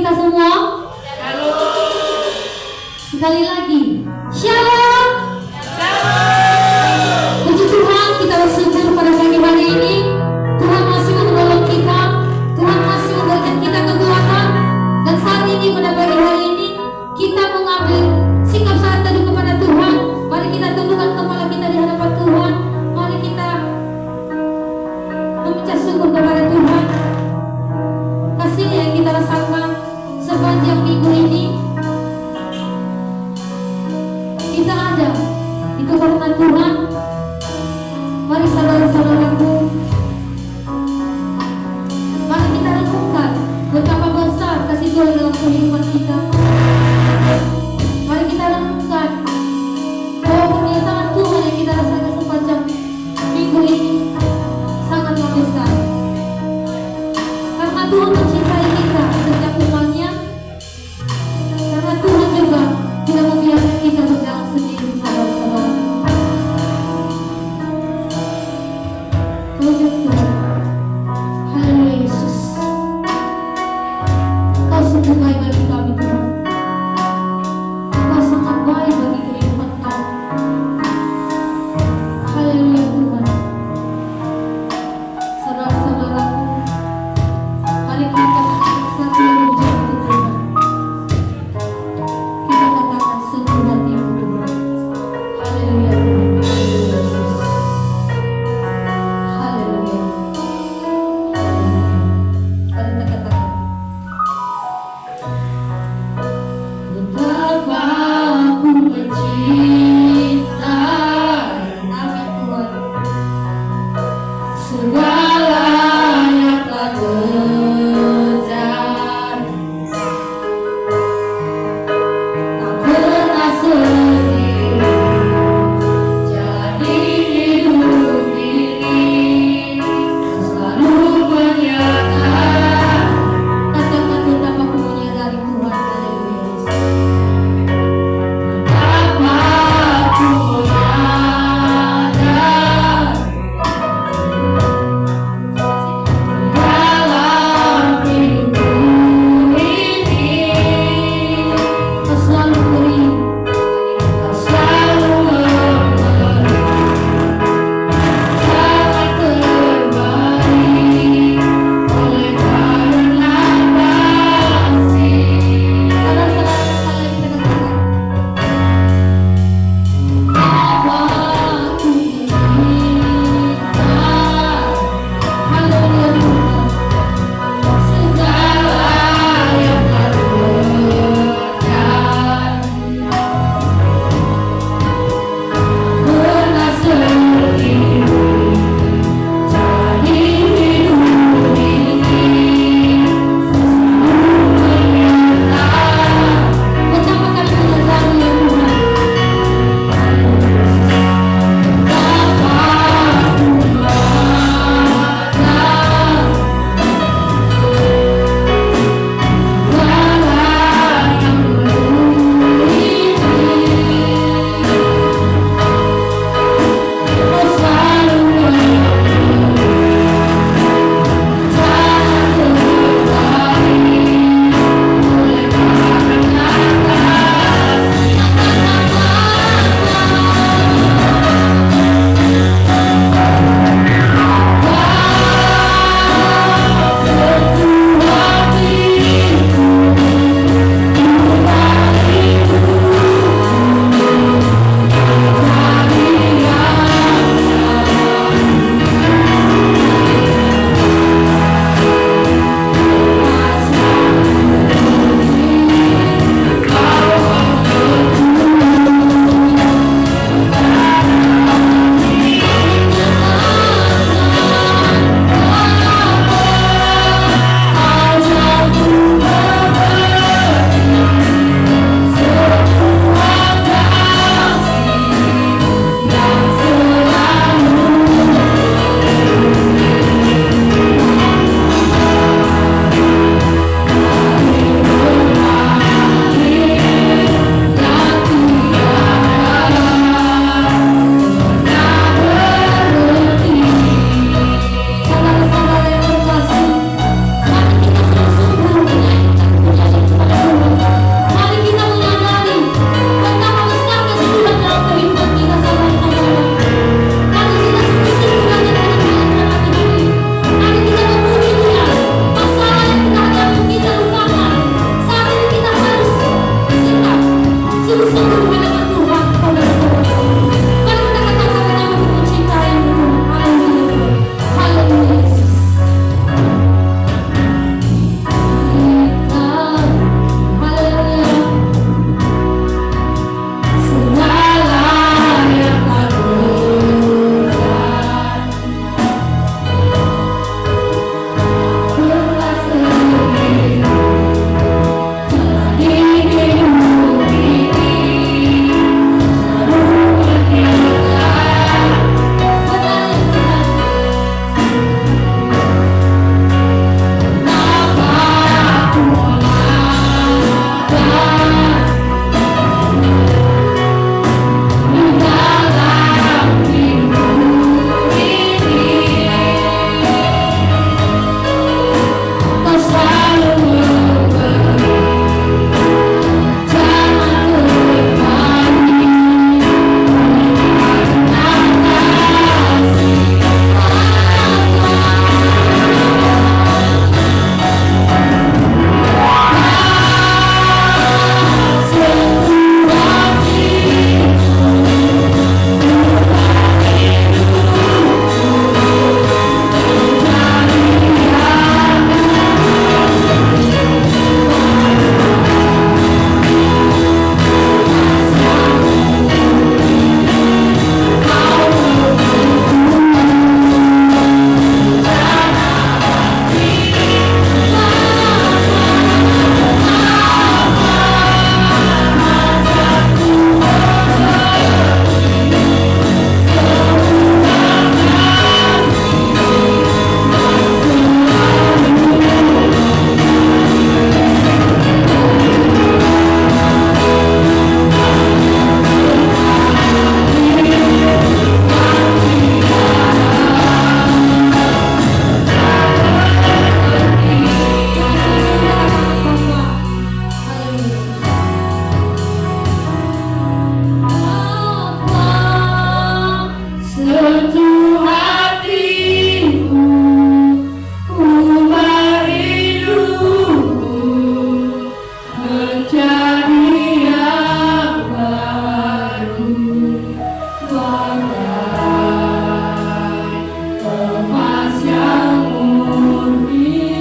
kita semua? Sekali lagi, Shalom. Puji Tuhan, kita bersyukur pada pagi hari ini. Tuhan masih menolong kita, Tuhan masih memberikan kita kekuatan. Dan saat ini pada pagi hari ini kita mengambil sikap saat teduh kepada Tuhan. Mari kita tundukkan kepala kita di hadapan Tuhan. Mari kita mengucap syukur kepada Tuhan. Kasihnya yang kita rasakan sepanjang minggu ini. Kita ada itu karena Tuhan. Mari saudara-saudaraku, mari kita renungkan betapa besar kasih Tuhan dalam kehidupan kita. Mari kita renungkan bahwa pernyataan Tuhan yang kita rasakan sepanjang minggu ini sangatlah besar. Karena Tuhan mencintai kita setiap umatnya. Karena Tuhan juga tidak membiarkan kita berjalan sendiri, saudara-saudara. Puji Tuhan. Haleluya Yesus. Kau sungguh baik bagi kami Tuhan. Kau sangat baik bagi kehidupan kami. Haleluya Tuhan. Saudara-saudaraku, mari kita ubah hidupku menjadi yang baru, bagai emas yang murni.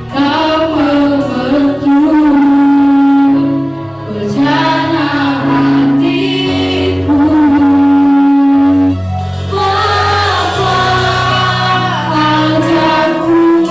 Kau membentuk bejana hatiku. Bapa, ajarku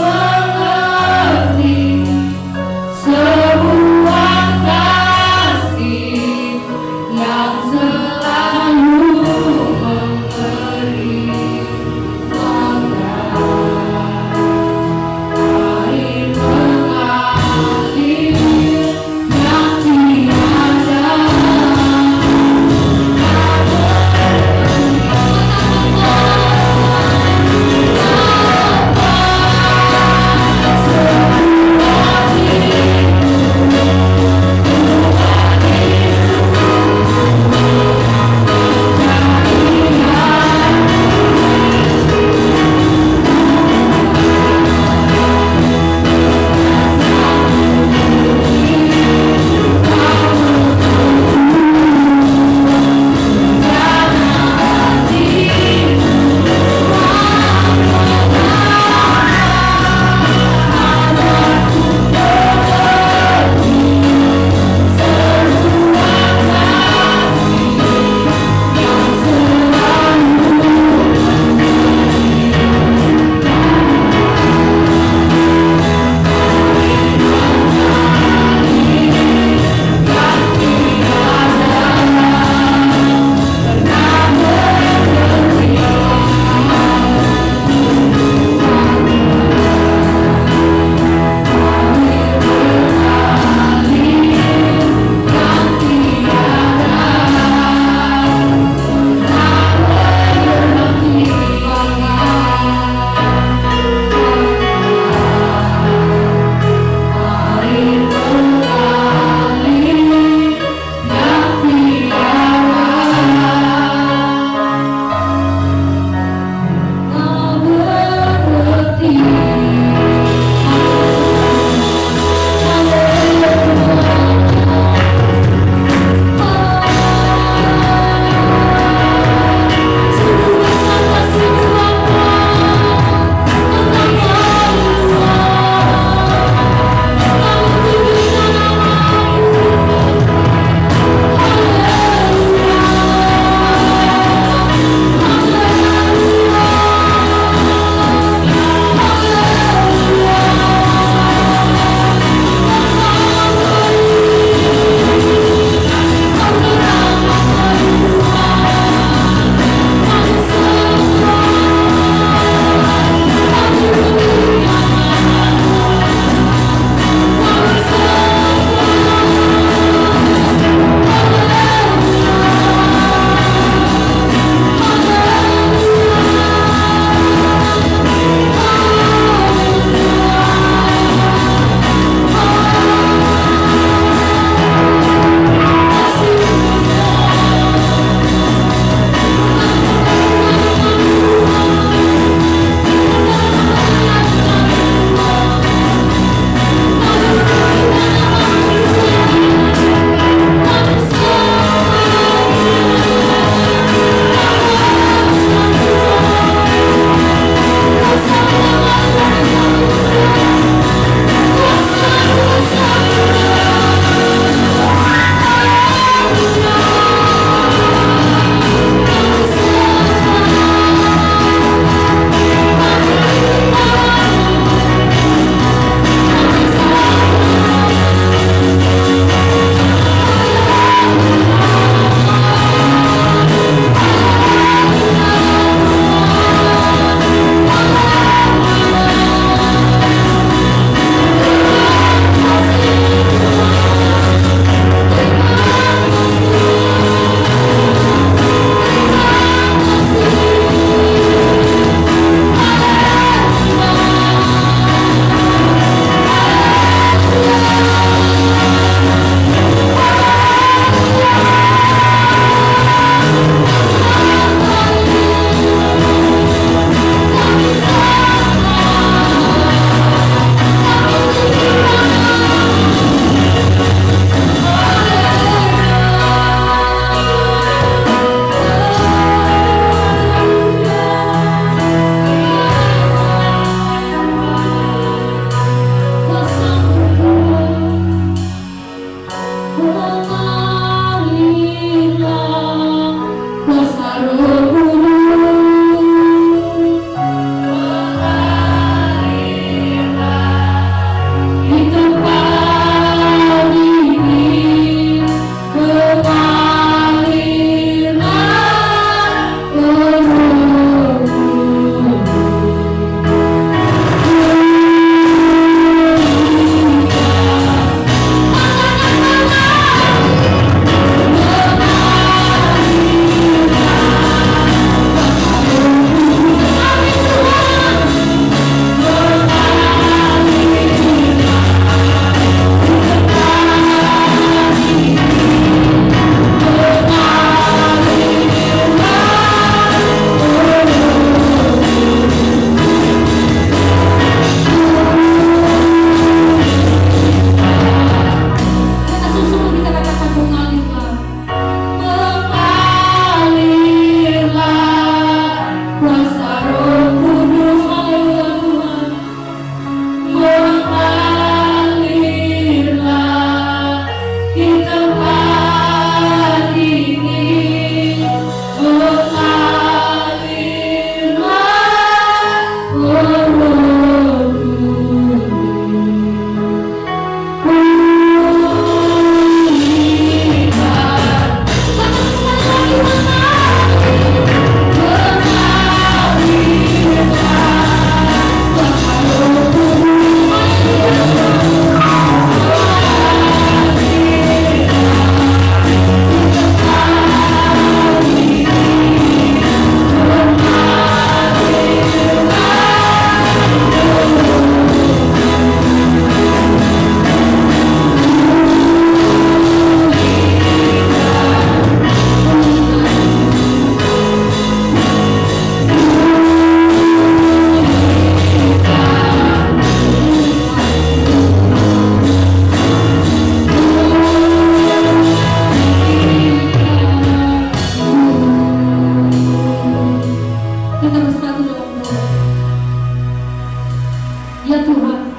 Ya Tuhan,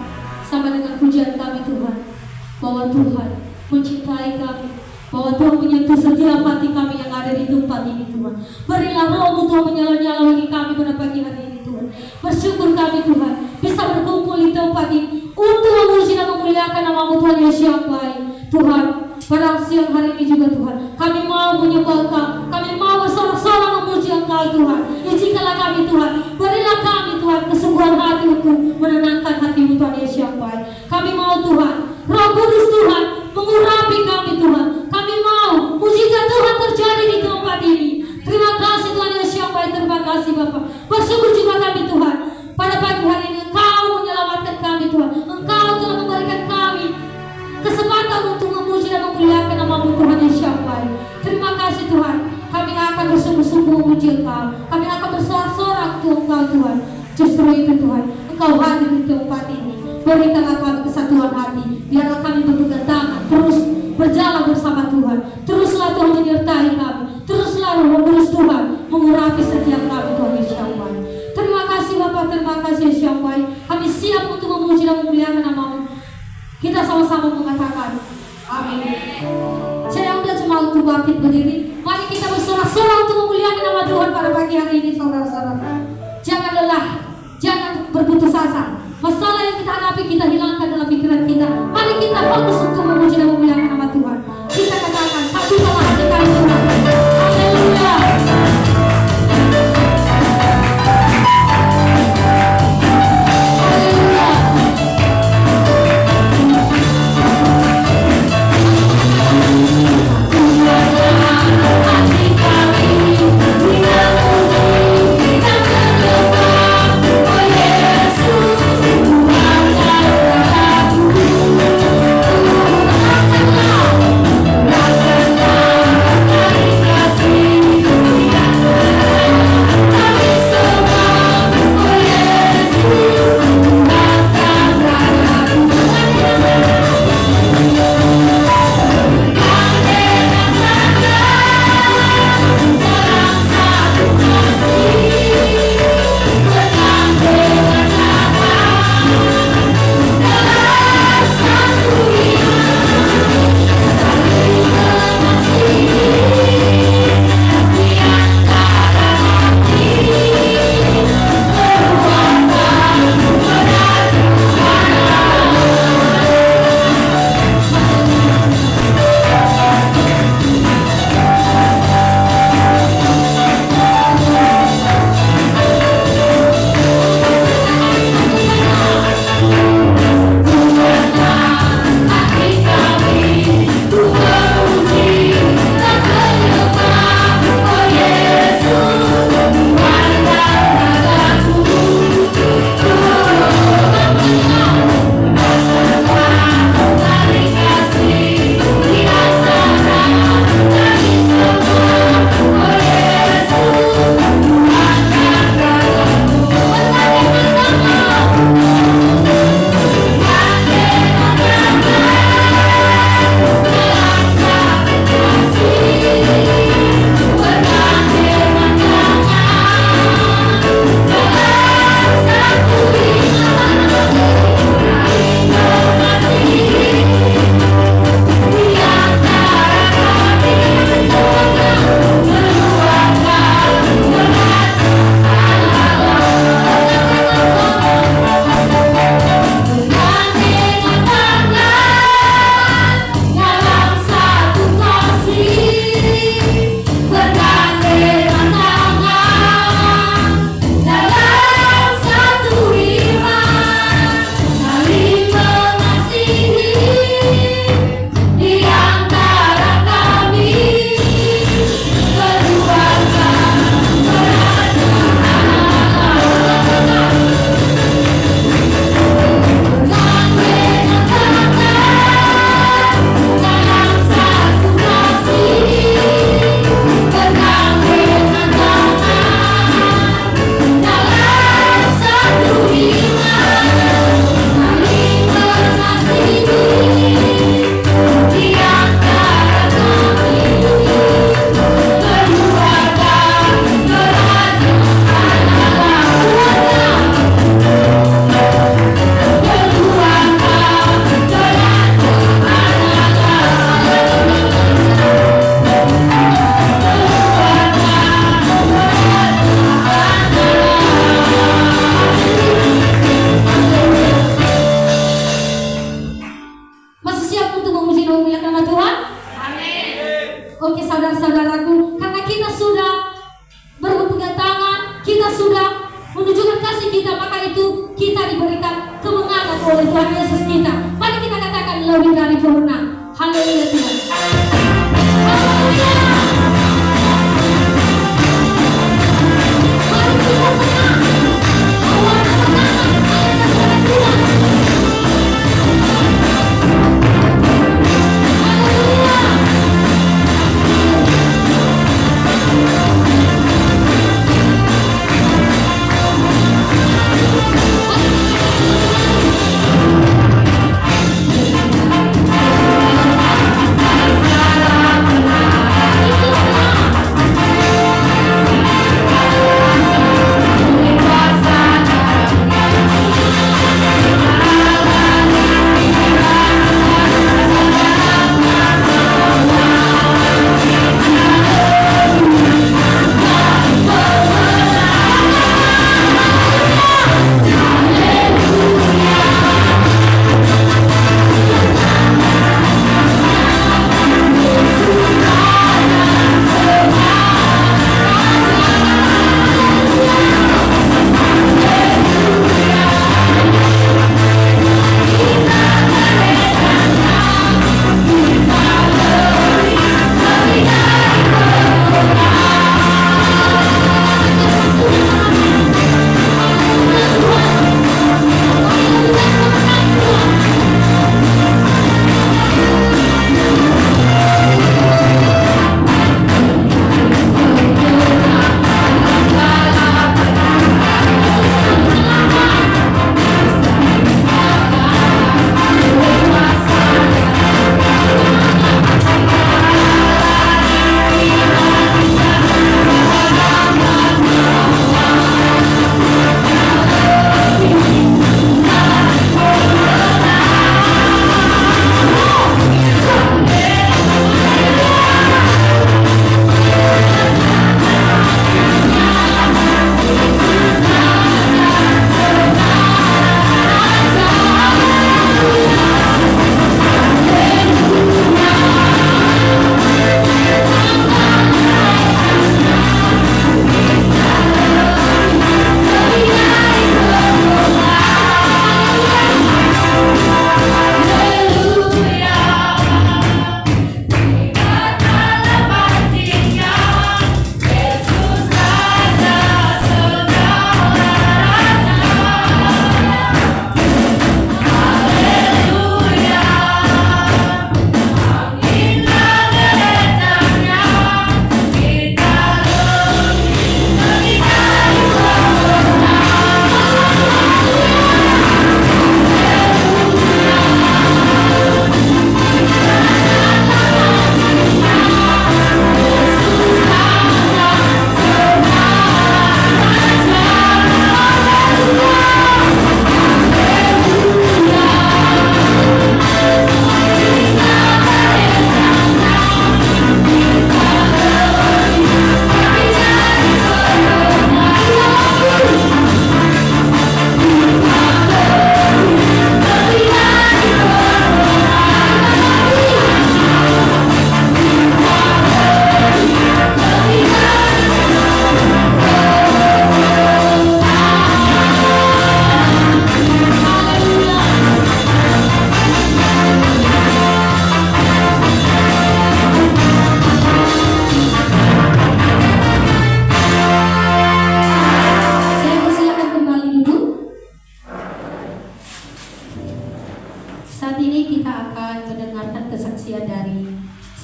sama dengan pujian kami Tuhan, bahwa Tuhan mencintai kami, bahwa Tuhan menyentuh setiap hati kami yang ada di tempat ini Tuhan. Berilah roh-Mu Tuhan menyala-nyala bagi kami pada pagi hari ini Tuhan. Bersyukur kami Tuhan bisa berkumpul di tempat ini untuk memuji dan memuliakan nama-Mu Tuhan Yesus yang baik. Tuhan, pada siang hari ini juga Tuhan, kami mau menyembah Engkau, kami mau bersorak-sorak memuji Engkau Tuhan. Izinkanlah kami Tuhan, berilah kami Tuhan kesungguhan hati untuk menenangkan hati-Mu Tuhan Yesus yang baik. Kami mau Tuhan, Roh Kudus Tuhan mengurapi kami Tuhan. Kami mau mujizat Tuhan terjadi di tempat ini. Terima kasih Tuhan Yesus yang baik, terima kasih Bapak. Bersyukur juga kami Tuhan, pada pagi hari ini Engkau menyelamatkan kami Tuhan. Engkau telah memberikan kami kesempatan untuk memuji dan memuliakan nama-Mu Tuhan Yesus yang baik. Terima kasih Tuhan. Kami akan bersungguh-sungguh memuji Engkau. Kami akan bersorak-sorak untuk Engkau Tuhan. Justru itu Tuhan, Engkau hadir di tempat ini. Berikanlah kami kesatuan hati. Biarlah kami berpegang tangan terus berjalan bersama Tuhan. Teruslah Tuhan menyertai kami. Teruslah Roh Kudus Tuhan mengurapi setiap kami Tuhan Yesus yang baik. Terima kasih Bapak, terima kasih Yesus yang baik. Kami siap untuk memuji dan memuliakan nama-Mu. Kita sama-sama mengatakan amin. Saya udah cuma untuk bangkit berdiri. Mari kita bersorak-sorak untuk memuliakan nama Tuhan pada pagi hari ini saudara-saudara. Jangan lelah, jangan berputus asa. Masalah yang kita hadapi kita hilangkan dalam pikiran kita. Mari kita fokus untuk memuji dan memuliakan nama Tuhan. Kita katakan satukanlah hati kami Tuhan. Haleluya. saudara-saudaraku, karena kita sudah berpegang tangan, kita sudah menunjukkan kasih kita, maka itu kita diberikan kemenangan oleh Tuhan Yesus kita. Mari kita katakan lebih dari pemenang. Haleluya Tuhan. Haleluya. Mari kita senang. Awal kemenangan ada pada Tuhan.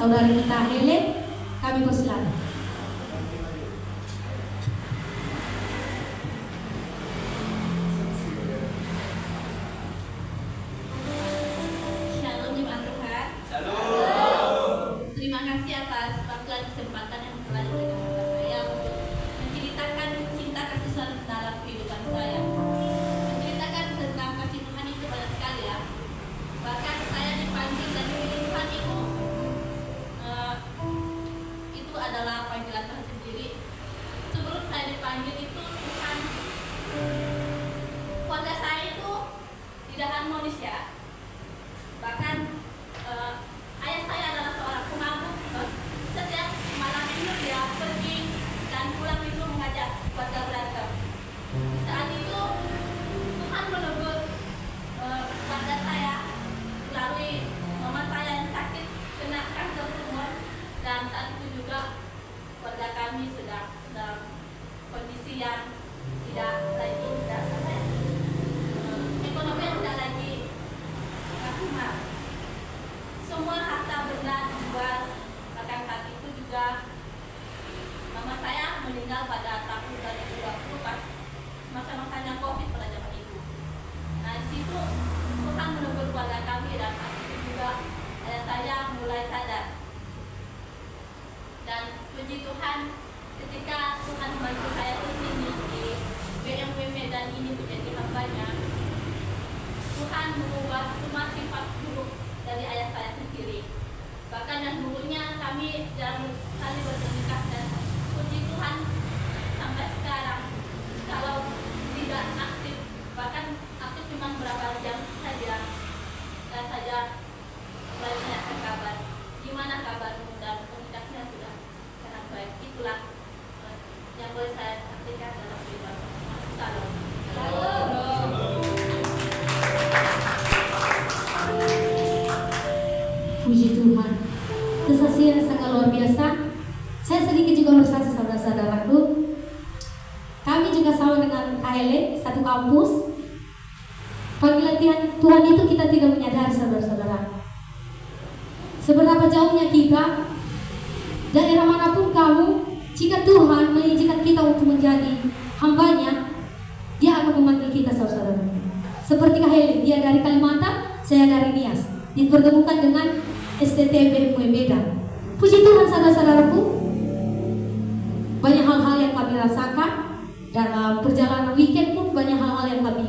Saudari kita Helen, kami persilakan. Shalom jemaat Tuhan. Shalom. Terima kasih atas waktu dan kesempatan yang telah diberikan kepada saya untuk menceritakan cinta kasih Tuhan dalam kehidupan saya. Menceritakan tentang kasih Tuhan itu banyak sekali ya. Bahkan saya dipanggil dan dipilih Tuhan itu adalah panggilan Tuhan sendiri. Sebelum saya dipanggil itu Tuhan, keluarga saya itu tidak harmonis ya. Bahkan ayah saya adalah seorang pemabuk. Setiap keluarga berantem. Di saat itu Tuhan menegur keluarga saya melalui mama saya yang sakit kena kanker tumor, dan saat itu juga keluarga kami sedang dalam kondisi yang tidak lagi ekonomi yang tidak lagi maksimal. Semua harta benda dijual, bahkan saat itu juga mama saya meninggal pada tahun 2020 pas masa-masanya COVID pada zaman itu. Nah, di situ Tuhan menegur keluarga kami, dan saat itu juga ayah saya mulai sadar. Dan puji Tuhan, ketika Tuhan membantu saya di sini di BMW Medan ini menjadi hambanya, Tuhan mengubah semua sifat buruk dari ayah saya sendiri. Bahkan yang dulunya kami jarang sekali bernikah, dan puji Tuhan sampai sekarang kalau tidak aktif, bahkan aktif cuma berapa jam saja, dan saja mulai menanyakan kabar, gimana kabarmu, dan komunikasinya sudah sangat baik. Itulah yang boleh saya sampaikan dalam kehidupan. Salam. Puji Tuhan, kesaksian sangat luar biasa. Saya sedikit juga bersaksi, saudara-saudaraku. Kami juga sama dengan KLE, satu kampus. Panggilan Tuhan itu kita tidak menyadari, saudara-saudara. Seberapa jauhnya kita, daerah manapun kamu, jika Tuhan mengizinkan kita untuk menjadi hambanya, Dia akan memanggil kita, saudara-saudara. Seperti KLE, dia dari Kalimantan, saya dari Nias. Dipertemukan dengan STTB Medan. Puji Tuhan, saudara-saudaraku. Banyak hal-hal yang kami rasakan dalam perjalanan weekend pun, banyak hal-hal yang kami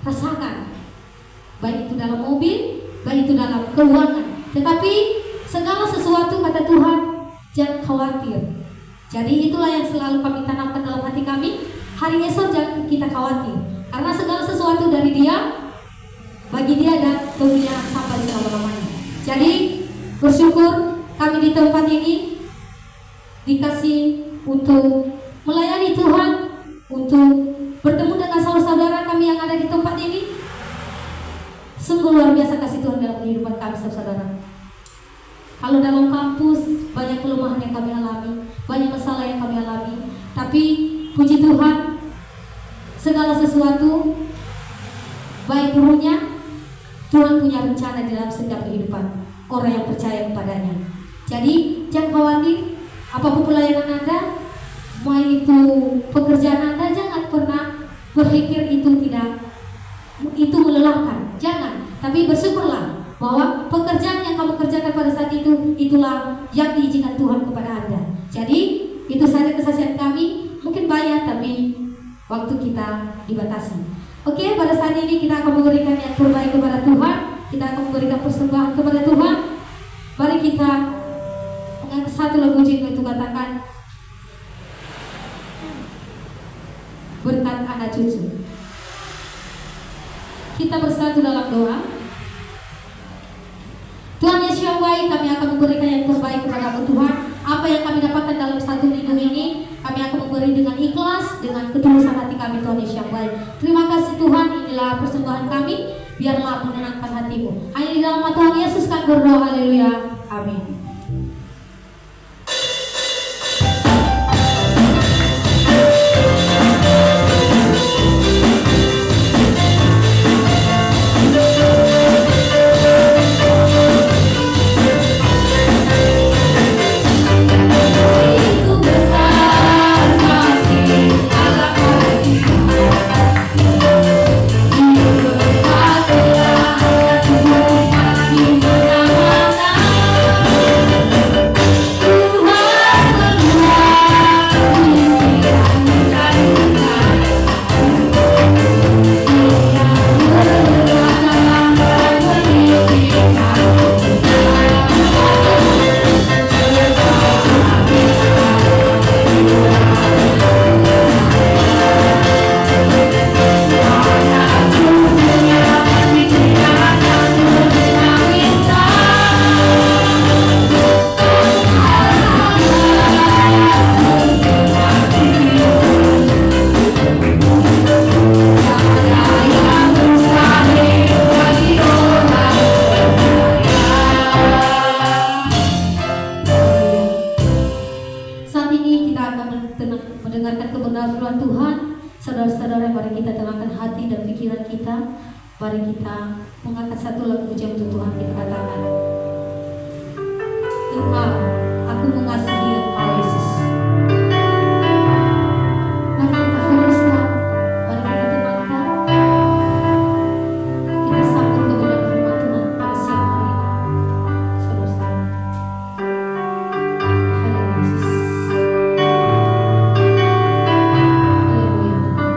rasakan, baik itu dalam mobil, baik itu dalam keuangan. Tetapi segala sesuatu, kata Tuhan, jangan khawatir. Jadi itulah yang selalu kami tanamkan dalam hati kami. Hari esok jangan kita khawatir, karena segala sesuatu dari Dia, bagi Dia dan kemuliaan sampai selama-lamanya. Jadi bersyukur kami di tempat ini dikasih untuk melayani Tuhan, untuk bertemu dengan saudara-saudara kami yang ada di tempat ini. Sungguh luar biasa kasih Tuhan dalam kehidupan kami, saudara. Kalau dalam kampus banyak kelemahan yang kami alami, banyak masalah yang kami alami, tapi puji Tuhan, segala sesuatu baik buruknya Tuhan punya rencana di dalam setiap kehidupan orang yang percaya kepadanya. Jadi jangan khawatir, apapun pelayanan Anda, mau itu pekerjaan Anda, jangan pernah berpikir itu melelahkan. Jangan, tapi bersyukurlah bahwa pekerjaan yang kamu kerjakan pada saat itu, itulah yang diizinkan Tuhan kepada Anda. Jadi itu saja kesaksian kami. Mungkin banyak, tapi waktu kita dibatasi. Oke, pada saat ini kita akan memberikan yang terbaik kepada Tuhan. Kita akan memberikan persembahan kepada Tuhan. Mari kita mengangkat satu lagu jingga itu, katakan berkat anak cucu. Kita bersatu dalam doa. Tuhan Yesus yang baik, kami akan memberikan yang terbaik kepada Tuhan. Apa yang kami dapatkan dalam satu minggu ini, kami akan memberi dengan ikhlas, dengan ketulusan hati kami, Tuhan Yesus yang baik. Terima kasih Tuhan, inilah persembahan kami, biarlah menenangkan hatimu. Hanya di dalam nama Tuhan Yesus kami berdoa, haleluya, amin. Terima hati dan pikiran kita. Mari kita mengangkat satu lagu pujian untuk Tuhan. Kita katakan, Engkau, aku mengasihi Engkau Yesus. Mari kita fokuskan, mari kita temankan, kita sambut kebenaran firman Tuhan pada siang hari ini. Saudara-saudara. Haleluya Yesus. Haleluya Tuhan.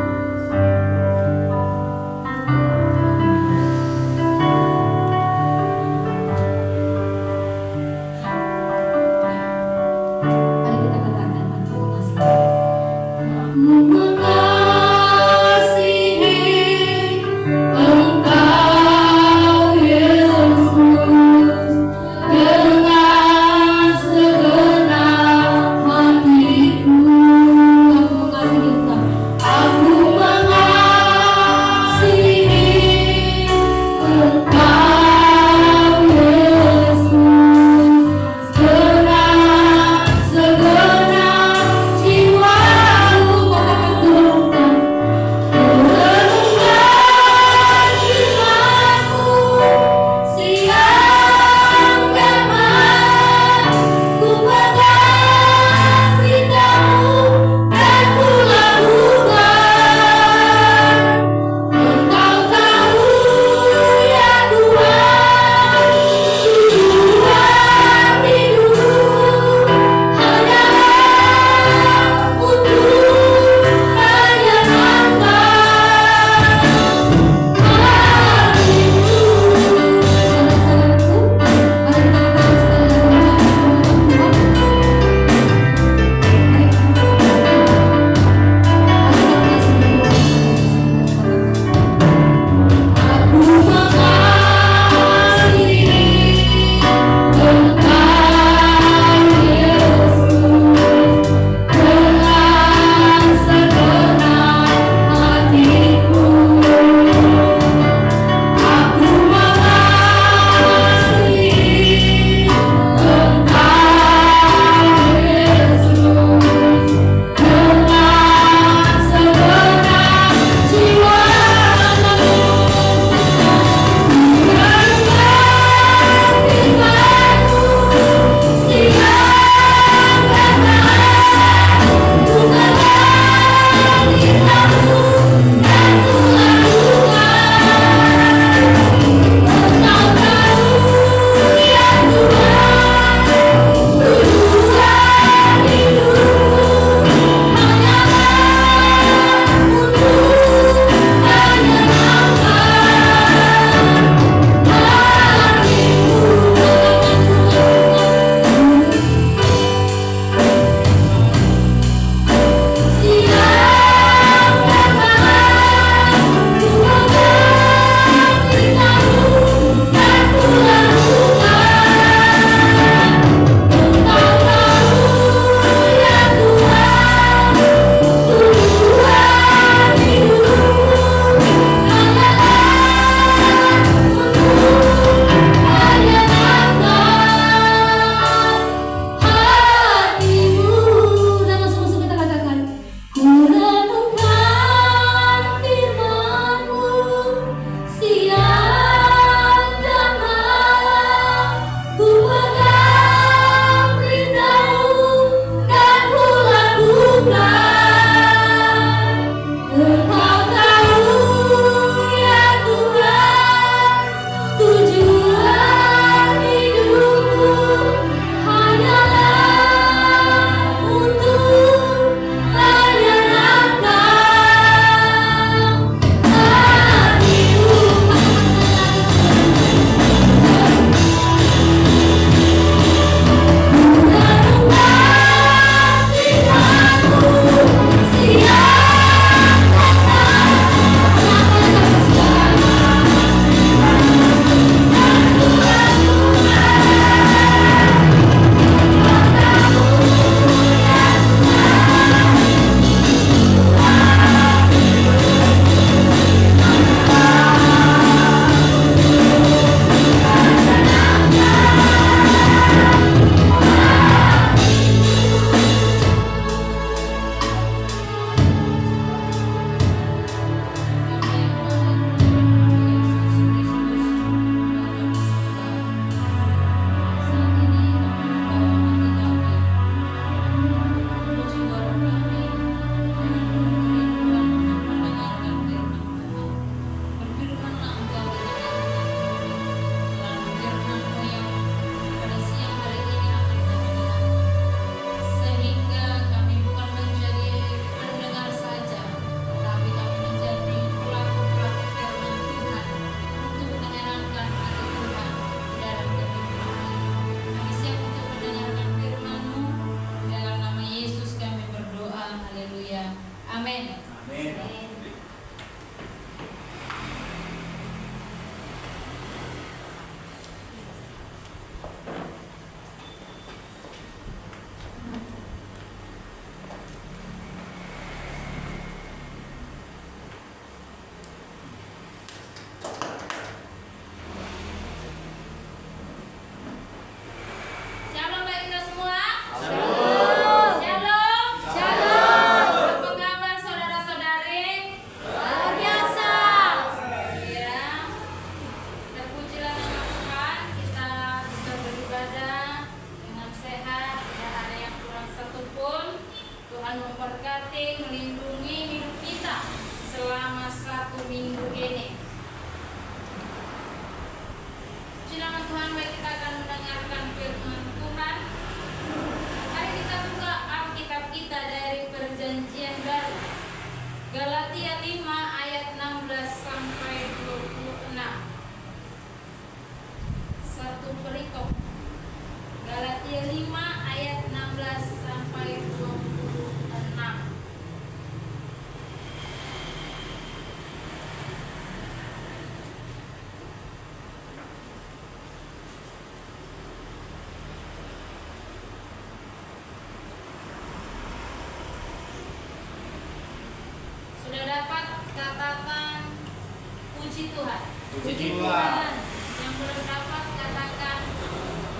Puji Tuhan. Puji Tuhan. Yang belum dapat katakan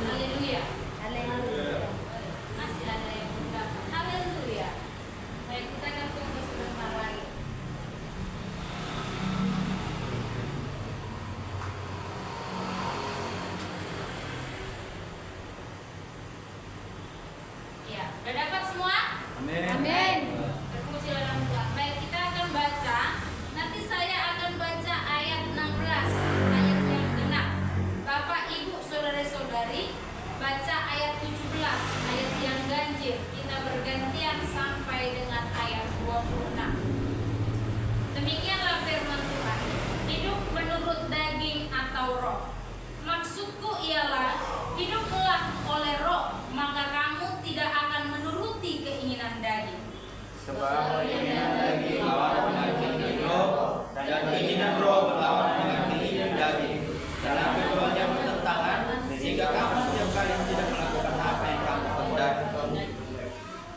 haleluya. Haleluya. Masih ada yang belum dapat. Haleluya. Baik, kita akan tunggu sebentar lagi. Ya, udah dapat semua? Amin. Terpuji dalam Tuhan. Baik, kita akan baca. Nanti saya akan baca ayat 16, ayat yang genap. Bapak, Ibu, saudara-saudari, baca ayat 17, ayat yang ganjil. Kita bergantian sampai dengan ayat 26. Demikianlah firman Tuhan. Hidup menurut daging atau roh. Maksudku ialah hiduplah oleh roh, maka kamu tidak akan menuruti keinginan daging. Sebab keinginan daging melawan dengan keinginan roh, dan keinginan roh melawan dengan keinginan daging. Dalam keduanya bertentangan, sehingga kamu setiap kali tidak melakukan apa yang kamu kehendaki.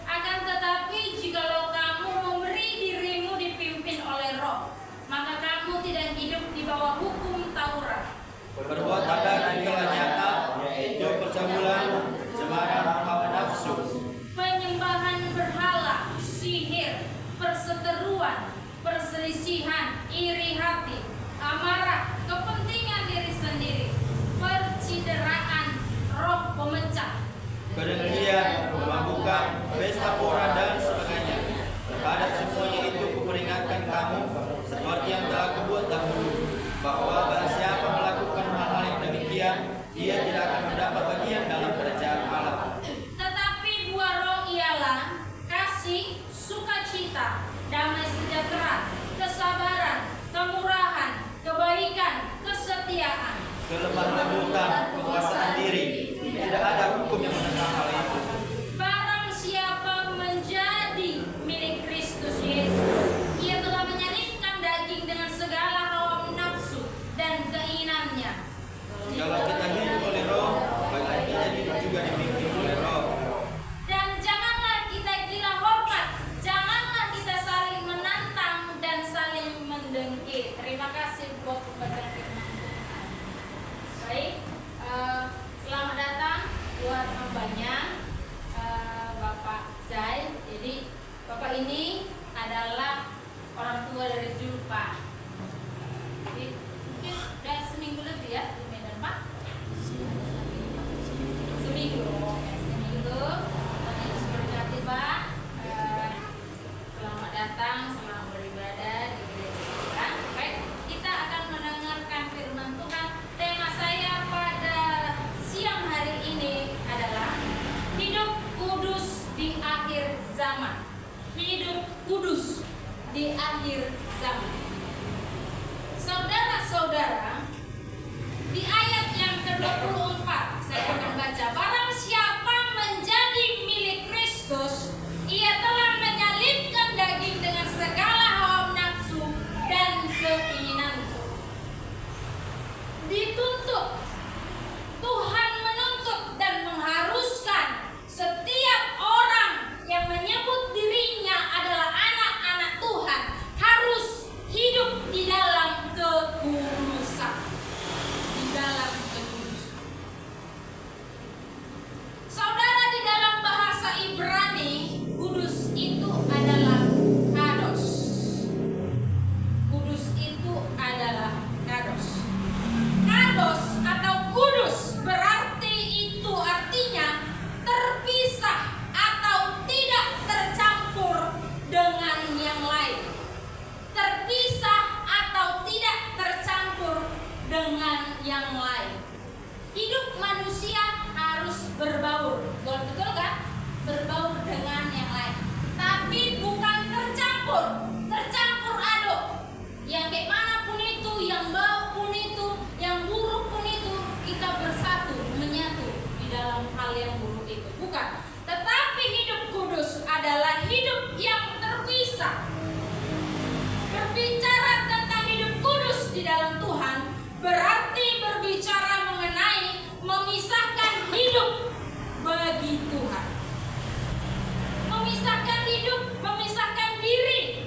Akan tetapi jikalau kamu memberi dirimu dipimpin oleh roh, maka kamu tidak hidup di bawah hukum Taurat. Perbuatan daging nyata, yaitu percabulan, cemaran hawa nafsu, Penyembahan berhala, sihir, perseteruan, perselisihan, iri hati, amarah, kepentingan diri sendiri, percideraan, roh pemecah, kedengkian, pemabukkan, pesta pora dan sebagainya. Terhadap semuanya itu kuperingatkan kamu, seperti yang telah kubuat dahulu, bahwa barang siapa melakukan hal-hal yang demikian, dia tidak akan mendapat bagian dalam kerajaan Allah. Tetapi buah roh ialah kasih, sukacita, damai sejahtera, kesabaran, kemurahan, kebaikan, kesetiaan. Kelemah lembutan, penguasaan diri, tidak ada hukum yang menentang hal itu. Barang siapa menjadi milik Kristus Yesus, ia telah menyalibkan daging dengan segala hawa nafsu dan keinginannya. Kalau kita hidup oleh roh, maka kita hidup juga dipimpin oleh roh. Dan janganlah kita gila hormat, janganlah kita saling menantang dan saling mendengki. Terima kasih buat pembacaan firman Tuhan. Baik, selamat datang buat hambanya Bapak Zai. Jadi Bapak ini adalah orang tua dari Julpa. Jadi mungkin udah seminggu lebih ya di Medan, Pak? Seminggu. Oke, seminggu. Yesus berkati, Pak. Selamat datang, selamat beribadah di gereja Tuhan. Baik, kita akan mendengarkan firman Tuhan. Tema saya pada siang hari ini adalah hidup kudus di akhir zaman. Hidup kudus di akhir zaman. Saudara-saudara, di ayat yang ke-24 saya akan baca, barang siapa menjadi milik Kristus, ia telah menyalibkan daging dengan segala hawa nafsu dan keinginannya. Dituntut, Tuhan menuntut dan mengharuskan setiap orang yang menyebut dirinya adalah anak-anak Tuhan harus hidup di dalam kekudusan. Di dalam kekudusan. Saudara, di dalam bahasa Ibrani, kudus itu adalah kados. Kudus itu adalah kados. Kados atau kudus berarti itu artinya terpisah atau tidak tercampur dengan yang lain. Terpisah atau tidak tercampur dengan yang lain. Hidup manusia harus berbaur, betul kan? Berbaur dengan yang lain. Tapi bukan tercampur, tercampur aduk. Yang kayak mana pun itu, yang bau pun itu, yang buruk pun itu, kita bersatu, menyatu di dalam hal yang buruk itu. Bukan. Tetapi hidup kudus adalah hidup yang terpisah. Berbicara tentang hidup kudus di dalam Tuhan berarti berbicara mengenai memisahkan hidup bagi Tuhan. Memisahkan hidup, memisahkan diri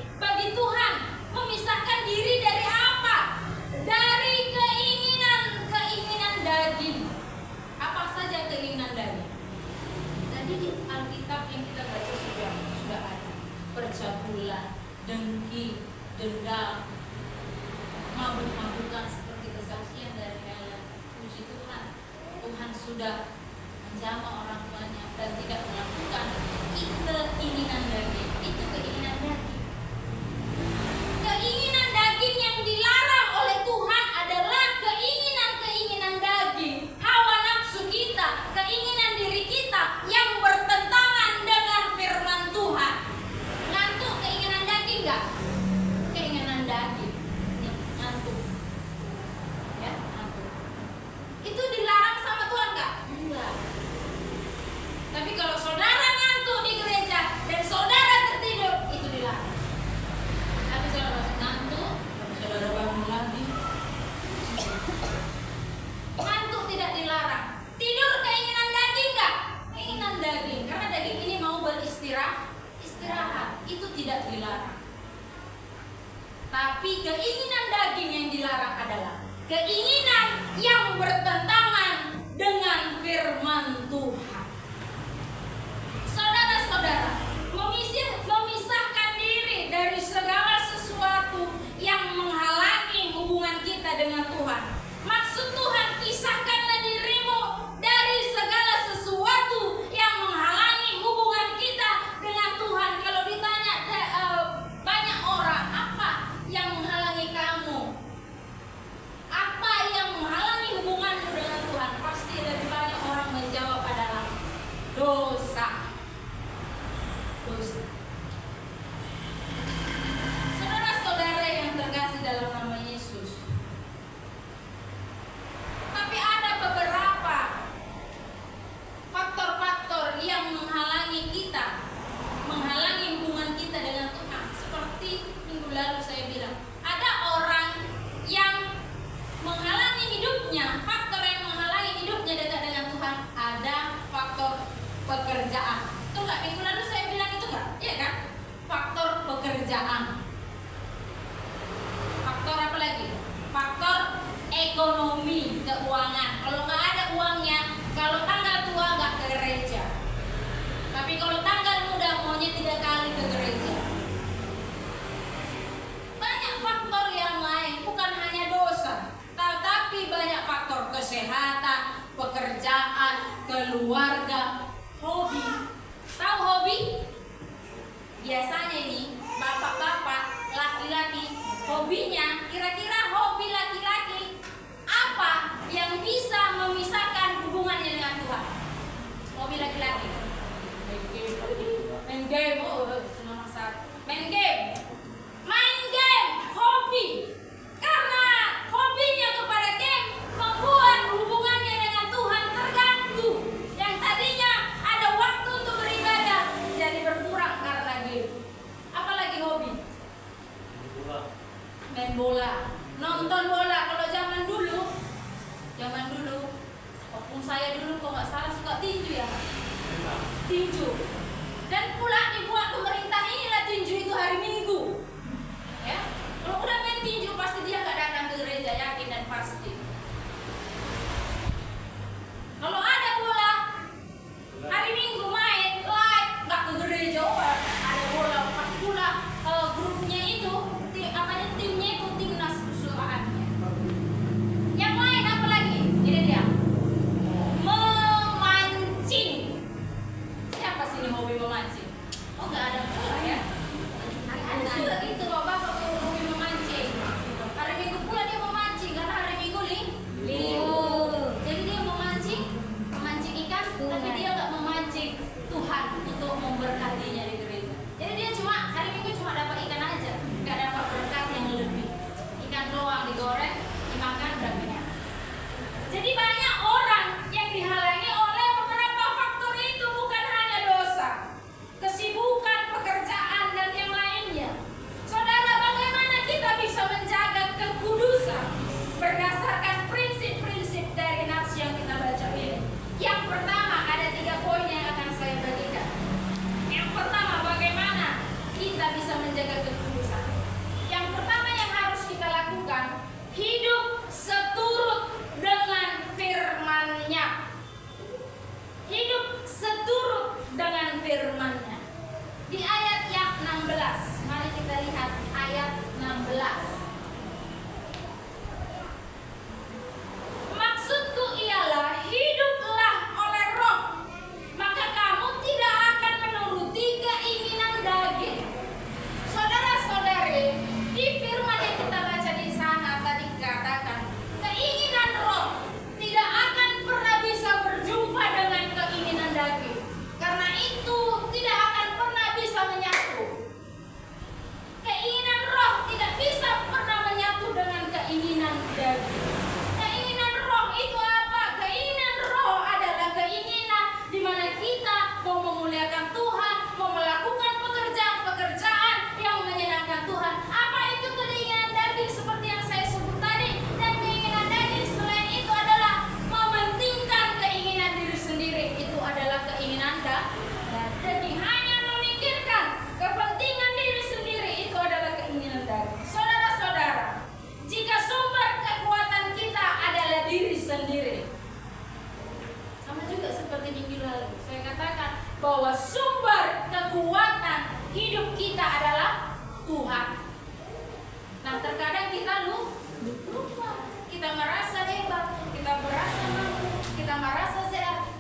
sudah menjamah orang tuanya dan tidak melakukan keinginan daging. Itu keinginan daging. Keinginan daging yang dilarang oleh Tuhan adalah keinginan-keinginan daging, hawa nafsu kita, keinginan diri kita yang bertentangan dengan firman Tuhan. Ngantuk keinginan daging nggak? Keinginan daging. Nih, ngantuk. Ya, ngantuk. Itu dilarang sama Tuhan nggak? Enggak. Tapi kalau saudara ngantuk di gereja dan saudara tertidur, itu dilarang. Tapi saudara masih ngantuk, saudara bangun lagi. Ngantuk tidak dilarang. Tidur keinginan daging nggak? Keinginan daging. Karena daging ini mau istirahat. Itu tidak dilarang. Tapi keinginan daging yang dilarang adalah keinginan yang bertentangan dengan firman Tuhan. Saudara-saudara, memisahkan diri dari segala sesuatu yang menghalangi hubungan kita dengan Tuhan. Maksud Tuhan, pisahkanlah dirimu dari segala sesuatu yang menghalangi hubungan kita dengan Tuhan. Kalau ditanya banyak orang, apa yang menghalangi kamu? Apa yang menghalangi hubunganmu dengan Tuhan? Pasti lebih banyak orang menjawab adalah dosa. Saudara-saudara yang terkasih dalam nama Yesus, tapi ada beberapa faktor-faktor yang menghalangi kita, menghalangi hubungan kita dengan Tuhan. Seperti minggu lalu saya bilang, ada orang yang menghalangi hidupnya, faktor yang menghalangi hidupnya dekat dengan Tuhan. Ada faktor pekerjaan. Itu nggak minggu lalu saya bilang itu nggak? Iya kan? Faktor pekerjaan. Faktor apa lagi? Faktor ekonomi, keuangan. Kalau nggak ada uangnya, kalau tanggal tua nggak ke gereja. Tapi kalau tanggal muda maunya 3 kali ke gereja. Banyak faktor yang lain, bukan hanya dosa, tapi banyak faktor kesehatan, pekerjaan, keluarga, hobi. Tahu hobi? Biasanya ini bapak-bapak, laki-laki, hobinya, kira-kira hobi laki-laki apa yang bisa memisahkan hubungannya dengan Tuhan? Hobi laki-laki main game. Oh, nomor 1 main game. Hobi. Karena hobinya kepada game membuat hubungannya dengan Tuhan terganggu. Yang tadinya ada waktu untuk beribadah jadi berkurang karena game. Apalagi hobi? Main bola, nonton bola. Kalau zaman dulu, opung saya dulu kok nggak salah suka tinju ya, tinju. Dan pula dibuat pemerintah inilah tinju itu hari Minggu. Ya, kalau udah main tinju pasti dia nggak datang ke gereja, yakin dan pasti. Kalau ada bola hari Minggu main live nggak ke gereja, ada bola pas pula grupnya itu timnya itu timnas keseluruhannya. Yang lain apa lagi? Ini dia memancing. Siapa sini hobi memancing? Oh,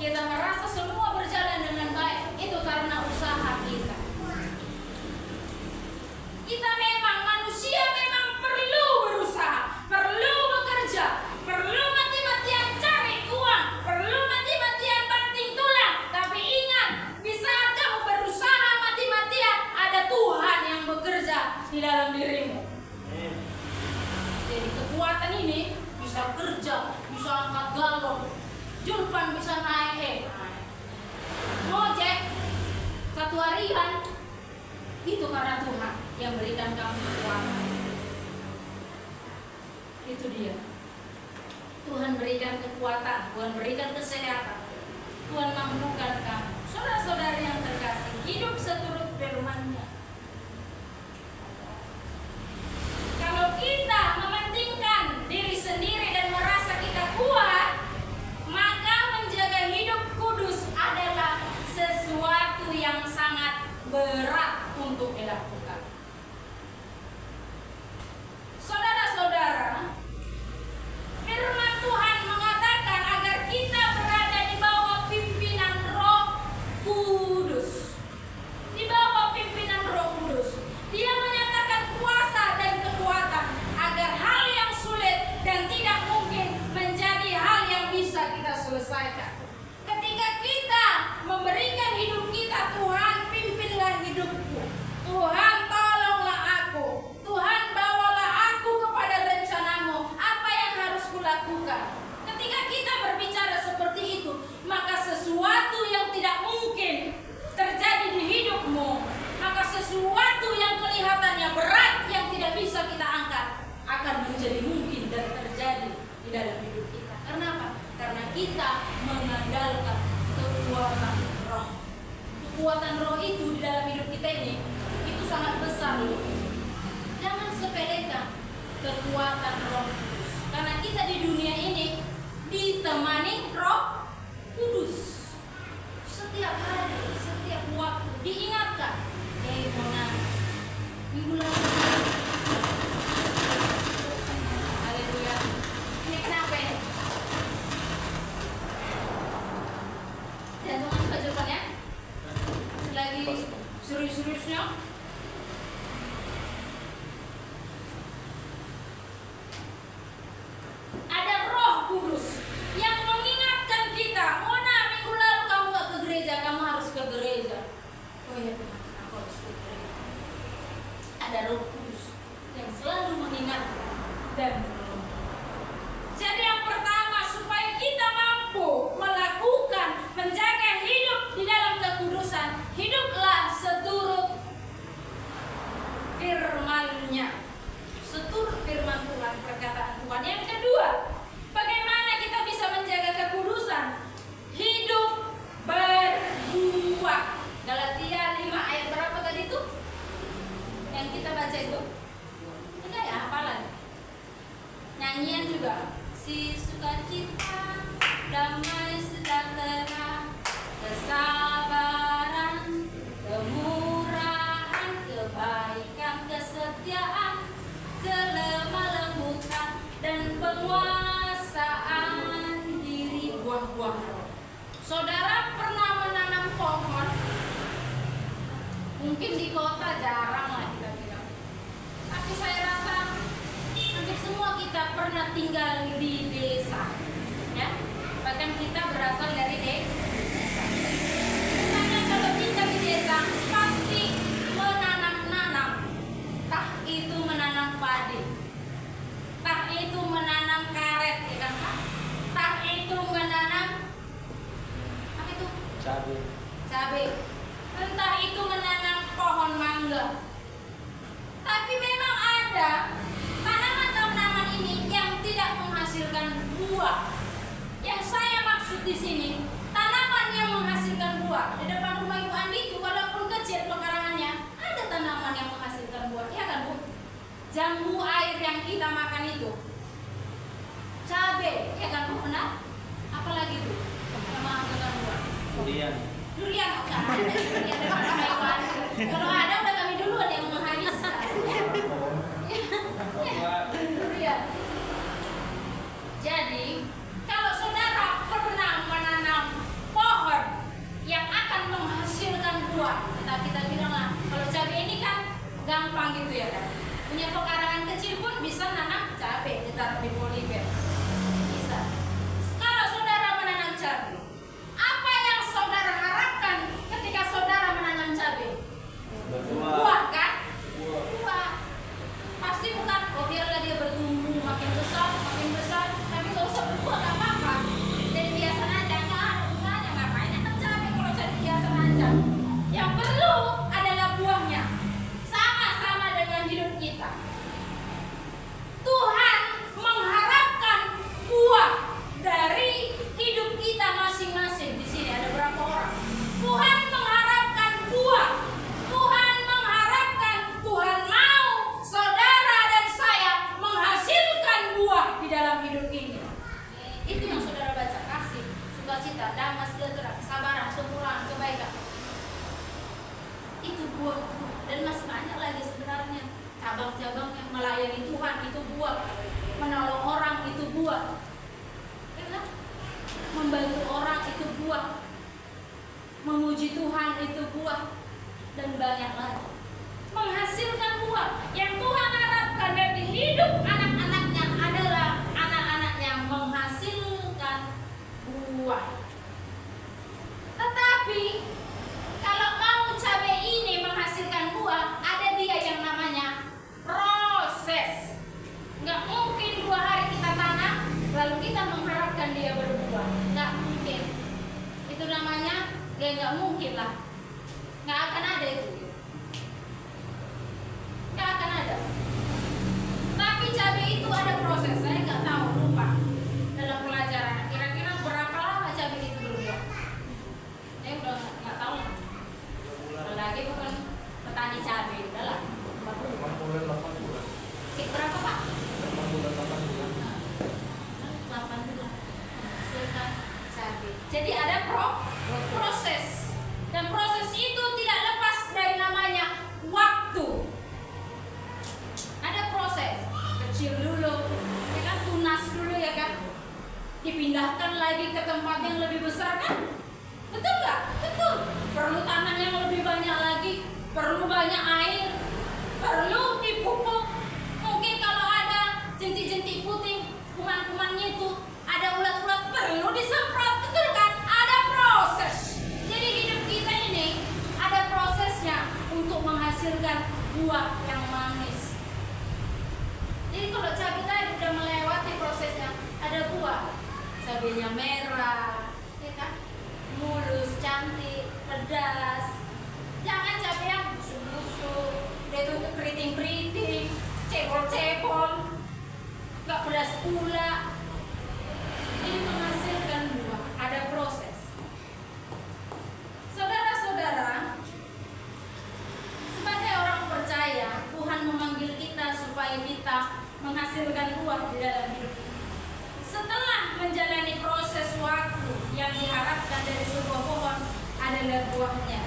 kita merasa semua berjalan dengan baik, itu karena usaha kita. Kita memang manusia, memang perlu berusaha, perlu bekerja, perlu mati-matian cari uang, perlu mati-matian banting tulang. Tapi ingat, di saat kamu berusaha mati-matian, ada Tuhan yang bekerja di dalam dirimu. Jadi kekuatan ini bisa kerja, bisa angkat galon, Julpan bisa naik, ngojek satu harian, itu karena Tuhan yang berikan kamu kekuatan. Itu dia. Tuhan berikan kekuatan, Tuhan berikan kesehatan, Tuhan mampukan kamu. Saudara-saudari yang terkasih, hidup seturut firman-Nya. Kalau kita mementingkan diri sendiri dan merasa kita kuat, maka menjaga hidup kudus adalah sesuatu yang sangat berat untuk dilakukan. Saudara-saudara, firman Tuhan mengatakan agar kita berada di bawah pimpinan Roh Kudus. Di bawah pimpinan Roh Kudus. Dia menyatakan kuasa dan kekuatan agar hal yang sulit dan tidak mungkin menjadi hal yang bisa kita selesaikan. Ketika kita memberikan hidup kita, Tuhan pimpinlah hidupku, Tuhan tolonglah aku, Tuhan bawalah aku kepada rencanamu, apa yang harus kulakukan. Ketika kita berbicara seperti itu, maka sesuatu yang tidak mungkin terjadi di hidupmu, maka sesuatu yang kelihatannya berat yang tidak bisa kita angkat akan menjadi mungkin dan terjadi di dalam hidup kita. Kenapa? Karena kita mengandalkan kekuatan roh. Kekuatan roh itu di dalam hidup kita ini itu sangat besar loh. Jangan sepelekan kekuatan Roh Kudus. Karena kita di dunia ini ditemani Roh Kudus. Setiap hari, setiap waktu diingatkan. Minggu lalu. Haleluya. Ini kenapa ini? Jantungan ke depan ya. Lagi serius-seriusnya. Ada Roh Kudus yang mengingatkan kita. Mona, minggu lalu kamu gak ke gereja, kamu harus ke gereja. Oh iya Tuhan, aku harus ke gereja. Ada Roh Kudus yang selalu mengingatkan dan menolong. Jadi yang pertama, supaya kita mampu melakukan, menjaga hidup di dalam kekudusan, hiduplah seturut firman-Nya, seturut firman Tuhan, perkataan Tuhan. Yang kedua, bagaimana kita bisa menjaga kekudusan? Hidup berbuah. Galatia 5 ayat berapa tadi itu? Yang kita baca itu? Enggak ya, hafalan? Nyanyian juga. Si sukacita, damai sejahtera, kesabaran, kemurahan, kebaikan, kesetiaan, kelemah lembutan, dan penguasaan diri, buah-buah roh. Saudara pernah menanam pohon? Mungkin di kota jarang lah kita bilang. Tapi saya rasa hampir semua kita pernah tinggal di desa, ya. Bahkan kita berasal dari desa. Karena kalau tinggal di desa pasti menanam-nanam. Tah itu menanam padi, tah itu menanam karet, ya kan? Tah itu menanam apa itu? Cabai. Entah itu menanam pohon mangga. Tapi memang ada tanaman-tanaman ini yang tidak menghasilkan buah. Yang saya maksud di sini, tanaman yang menghasilkan buah. Di depan rumah Ibu Andi itu walaupun kecil pekarangannya, ada tanaman yang menghasilkan buah. Ya kan, Bu? Jambu air yang kita makan itu. Cabai, ya kan, Bu? Benar? Apalagi itu yang menghasilkan buah? Durian enggak ada durian depan rumah Ibu Andi. Kalau ada udah kami duluan yang menghabiskan. Durian. Jadi, kalau saudara pernah menanam gampang gitu ya kan. Punya pekarangan kecil pun bisa nanam cabai, ditaruh di polybag. Bisa. Kalau saudara menanam cabai, apa yang saudara harapkan ketika saudara menanam cabai? Buah kan? Buah. Pasti bukan, oh biarlah dia bertumbuh makin besar, tapi nggak usah berbuah, nggak apa-apa. Jadi biasa aja, nggak ada gunanya, ngapain nanam cabai kalau jadi biasa aja. Yang perlu adalah buahnya. Sama-sama dengan hidup kita. Tuhan mengharapkan buah dari hidup kita masing-masing. Di sini ada berapa orang? Tuhan mengharapkan buah. Tuhan mengharapkan, Tuhan mau saudara dan saya menghasilkan buah di dalam hidup ini. Itu yang saudara baca, kasih, sukacita, damai, sejahtera, kesabaran, sempurna, kebaikan. Itu buah. Dan masih banyak lagi sebenarnya cabang-cabang yang melayani Tuhan itu buah, menolong orang itu buah, ya kan? Membantu orang itu buah, memuji Tuhan itu buah, dan banyak lagi. Menghasilkan buah. Yang Tuhan harapkan dari hidup anak-anaknya adalah anak-anak yang menghasilkan buah. Tetapi kalau mau cabai ini menghasilkan buah, ada dia yang namanya proses. Nggak mungkin 2 hari kita tanam lalu kita mengharapkan dia berbuah. Nggak mungkin. Itu namanya nggak mungkin lah. Nggak akan ada itu. Nggak akan ada. Tapi cabai itu ada proses. Saya nggak tahu, lupa dalam pelajaran. Kira-kira berapa lama cabai itu berbuah? Saya udah nggak tahu. Lagi bukan petani cabai, udahlah. 8 bulan. Berapa Pak? 8 bulan. 8 bulan. Sudah cabai. Jadi ada proses. Dan proses itu tidak lepas dari namanya waktu. Ada proses. Kecil dulu, ya kan, tunas dulu ya kan. Dipindahkan lagi ke tempat yang lebih besar kan? Betul nggak? Betul. Perlu tanah yang lebih banyak lagi, perlu banyak air, perlu dipupuk. Mungkin kalau ada jentik-jentik putih, kuman-kumannya itu, ada ulat-ulat, perlu disemprot, betul kan? Ada proses. Jadi hidup kita ini ada prosesnya untuk menghasilkan buah yang manis. Jadi kalau cabai tadi udah melewati prosesnya, ada buah. Cabainya merah, ya kan? Mulus, cantik, pedas. Jangan cabai yang busuk-busuk, dia tuh keriting-keriting, cebol-cebol, gak pedas pula. Ini menghasilkan buah, ada proses. Saudara-saudara, sebagai orang percaya, Tuhan memanggil kita supaya kita menghasilkan buah di dalam hidup kita. Setelah menjalani proses waktu yang diharapkan dari sebuah pohon adalah buahnya.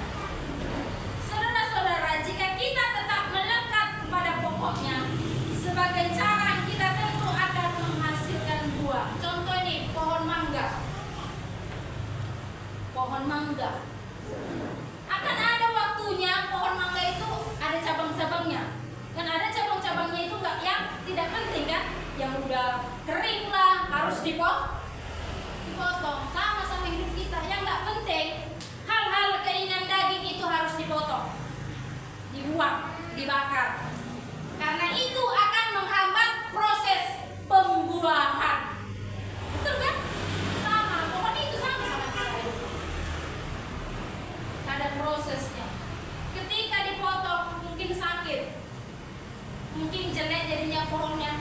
Saudara-saudara, jika kita tetap melekat pada pokoknya, sebagai cara kita tentu akan menghasilkan buah. Contoh ini, pohon mangga. Pohon mangga. Akan ada waktunya pohon mangga itu ada cabang-cabangnya. Dan ada cabang-cabangnya itu enggak yang tidak penting kan? Yang udah kering lah, harus dipotong. Sama-sama hidup kita. Yang enggak penting, hal-hal keinginan daging itu harus dipotong, dibuang, dibakar. Karena itu akan menghambat proses pembuahan. Betul kan? Sama, pokoknya itu sama-sama kita hidup. Ada prosesnya. Ketika dipotong mungkin sakit, mungkin jelek jadinya pohonnya.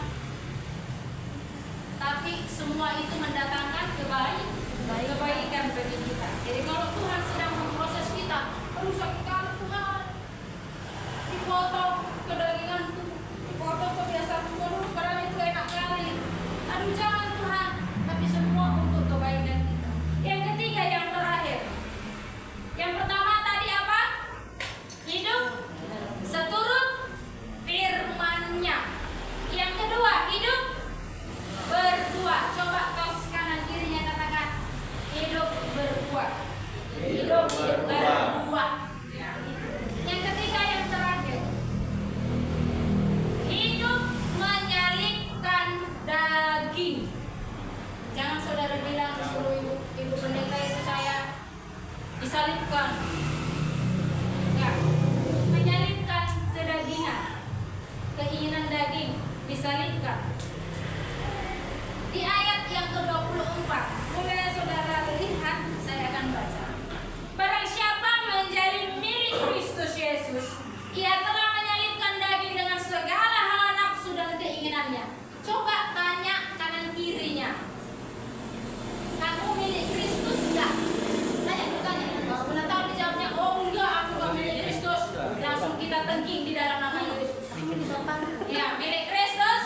Tapi semua itu mendatangkan kebaikan bagi kita. Jadi kalau Tuhan sedang memproses kita, aduh sakit kali Tuhan, dipotong kedagingan tuh, dipotong kebiasaan tuh, padahal itu enak kali. Aduh jangan Tuhan, tapi semua untuk kebaikan kita. Yang ketiga, yang terakhir. Yang pertama tadi apa? Hidup seturut firman-Nya. Yang kedua, hidup berbuah. Coba tos kanan kirinya katakan hidup berbuah. Hidup berbuah. Yang ketiga, yang terakhir, disalibkan. Ya, menyalibkan kedagingan, keinginan daging disalibkan. Di ayat yang ke-24, boleh saudara lihat, saya akan baca. Barang siapa menjadi milik Kristus Yesus, ia telah menyalibkan daging dengan segala hawa nafsu dan keinginannya. Coba tanya kanan kirinya, kamu milik Kristus enggak? Tanya. Kalau benar tahu dijawabnya, oh enggak, aku enggak milik Kristus. Langsung kita tengking di dalam nama Yesus. Ya, milik Kristus.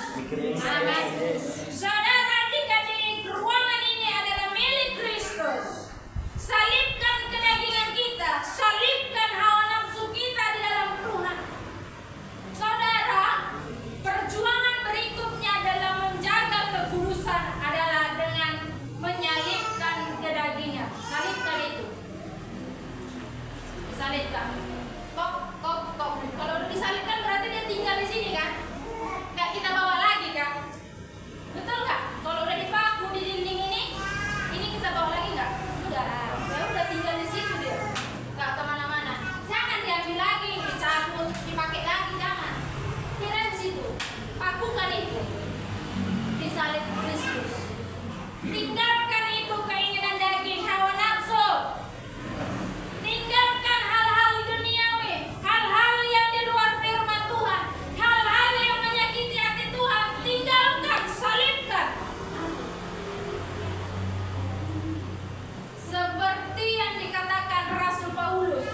Amin. Saudara, jika di ruangan ini adalah milik Kristus, salibkan kedagingan kita, salibkan hawa nafsu kita di dalam Tuhan. Saudara, perjuangan berikutnya dalam menjaga kekudusan adalah dengan menyalibkan kedagingan. Salibkan itu. Disalibkan. Kok. Kalau udah disalibkan berarti dia tinggal di sini kan? Nggak kita bawa lagi kan? Betul nggak? Kalau udah dipaku di dinding ini kita bawa lagi nggak? Enggak. Ya udah tinggal di situ dia. Nggak kemana-mana. Jangan diambil lagi, dicabut, dipakai lagi, jangan. Kira di situ. Pakukan itu. Disalib Kristus. Tinggalkan itu keinginan daging, hawa nafsu. Tinggalkan hal-hal duniawi, hal-hal yang di luar firman Tuhan, hal-hal yang menyakiti hati Tuhan. Tinggalkan, salibkan. Seperti yang dikatakan Rasul Paulus,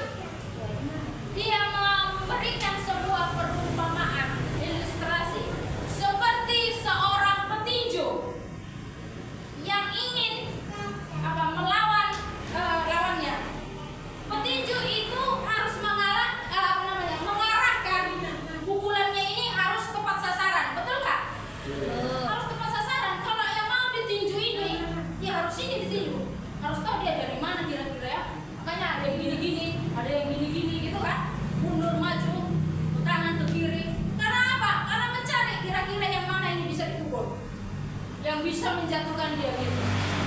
dia memberikan sebuah perumpamaan, ilustrasi, seperti seorang petinju yang ingin melawan lawannya. Petinju itu harus mengarahkan pukulannya ini harus tepat sasaran, betul nggak? Harus tepat sasaran. Kalau yang mau ditinju ini, ya harus ini ditinju. Harus tahu dia dari mana kira-kira ya. Makanya ada yang gini-gini, ada yang gini-gini gitu kan. Mundur maju, ke kanan ke kiri. Karena apa? Karena mencari kira-kira yang mana ini bisa dipukul, yang bisa menjatuhkan dia gitu.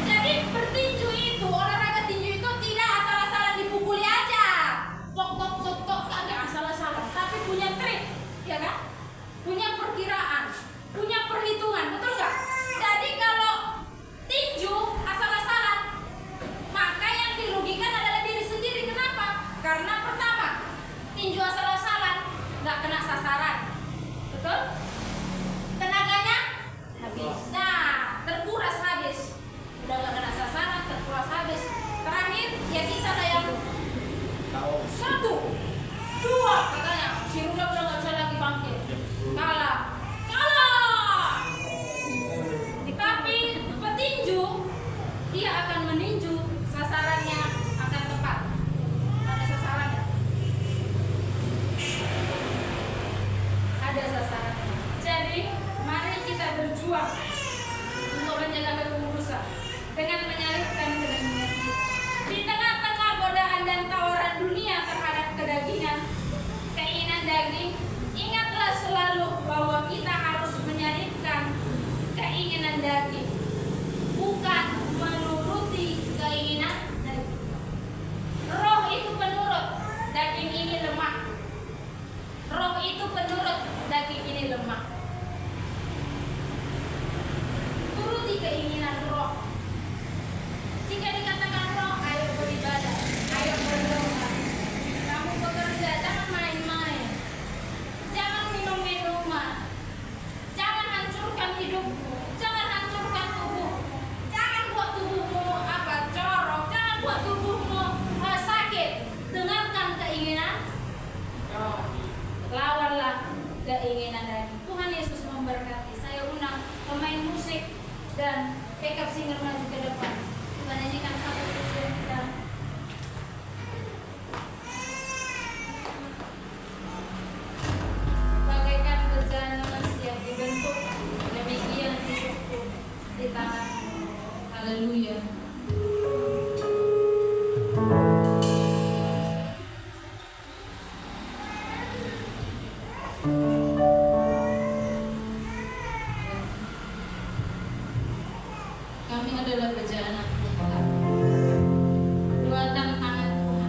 Jadi bertinju itu, olahraga tinju itu tidak asal-asalan dipukuli aja. Tok, nggak asal-asalan, tapi punya trik, ya kan? Punya perkiraan, punya perhitungan, betul nggak? Jadi kalau tinju asal-asalan, maka yang dirugikan adalah diri sendiri. Kenapa? Karena pertama, tinju asal-asalan nggak kena sasaran, betul? Tenaganya habis. Nah, terkuras habis. Udah nggak kena sasaran, terkuras habis. Terakhir, ya kita lah yang 1, 2 katanya. Si Rula udah nggak bisa lagi bangkit. Kalah. Tapi petinju, dia akan meninju, sasarannya akan tepat. Ada sasarannya. Ada sasarannya. Jadi, mari kita berjuang untuk menjaga kekudusan dengan menyalibkan kedagingan kita. Di tengah-tengah godaan dan tawaran dunia terhadap kedagingan, keinginan daging, ingatlah selalu bahwa kita harus menyalibkan keinginan daging, bukan menuruti keinginan daging. Roh itu penurut, daging ini lemah. Roh itu penurut, daging ini lemah. Turuti keinginan roh. Jika dikatakan roh, ayo beribadah, ayo berdoa. Kamu bekerja, jangan main-main. Jangan minum minuman. Jangan hancurkan hidupmu. Jangan hancurkan tubuhmu. Jangan buat tubuhmu corok. Jangan buat tubuhmu sakit. Dengarkan keinginan roh. Lawanlah keinginan daging. Tuhan Yesus memberkati. Saya undang pemain musik dan backup singer maju ke depan. Kita nyanyikan satu pujian kita. Bagaikan bejana yang dibentuk, demikian hidupku di tangan-Mu. Haleluya. Kami adalah bejana Tuhan. Buatan tangan Tuhan.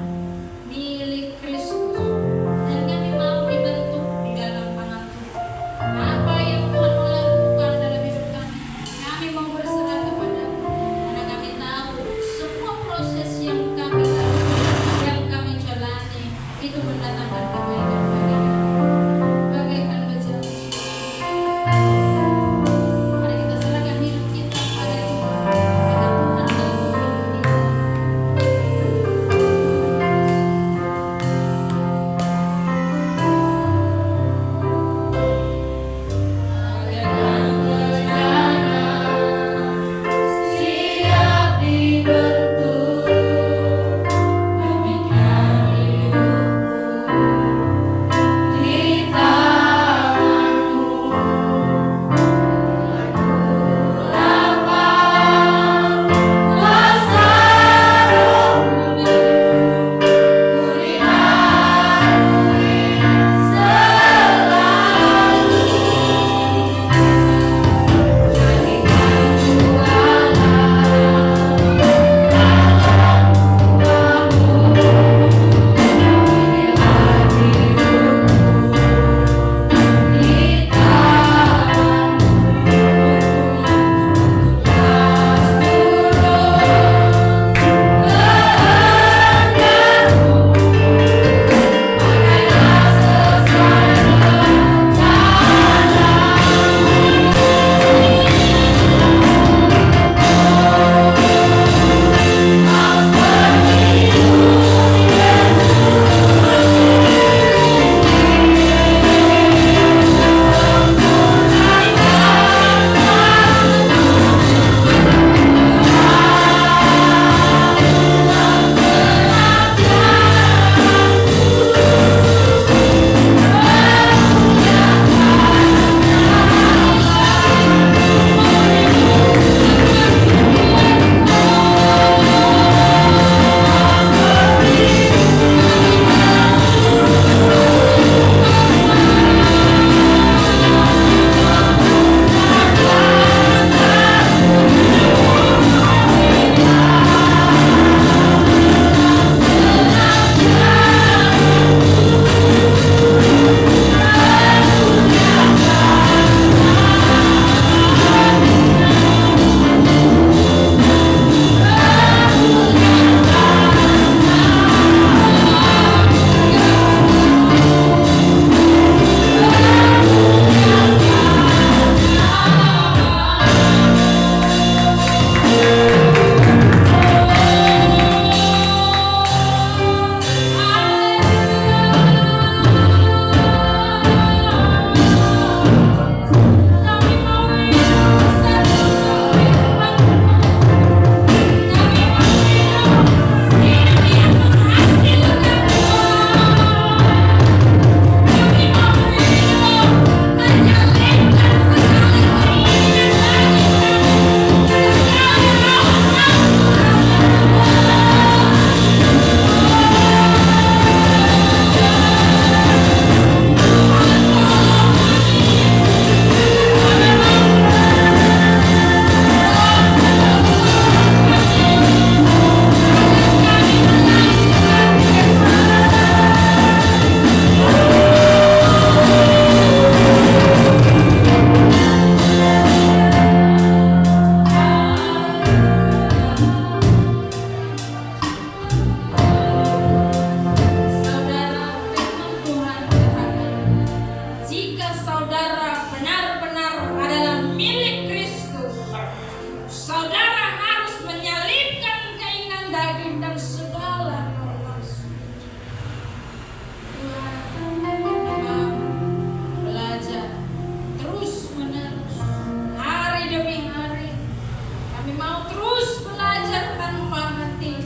mau terus belajar tanpa henti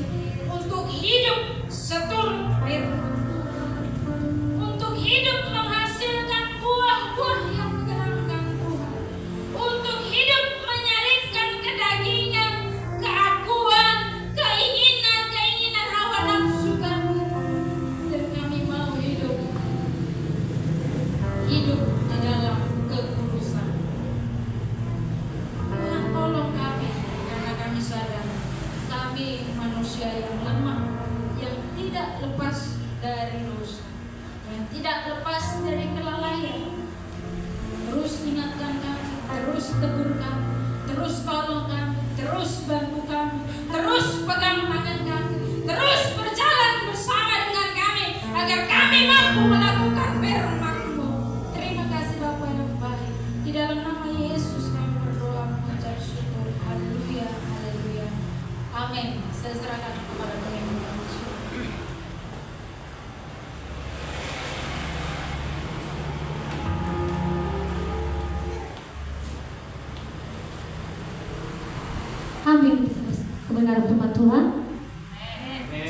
untuk hidup seturut firman, untuk hidup menghasilkan buah-buah yang menyenangkan Tuhan, untuk hidup menyalipkan kedagingan, keakuan, keinginan hawa nafsu kami, dan kami mau hidup di dalam kekudusan. Tuhan tolong kami, karena kami sadar kami manusia yang lemah, yang tidak lepas dari dosa, yang tidak lepas dari kelalaian. Terus ingatkan kami, terus tegur kami, terus tolong kami, terus bantu kami, terus pegang tangan kami, terus berjalan bersama dengan kami, agar kami mampu melakukan firman-Mu. Terima kasih Bapa yang baik. Di dalam nama Yesus kami berdoa mengucap syukur. Haleluya, haleluya. Amin. Saya serahkan kepada Tuhan yang Maha Kuasa. Amin. Kebenaran firman Tuhan.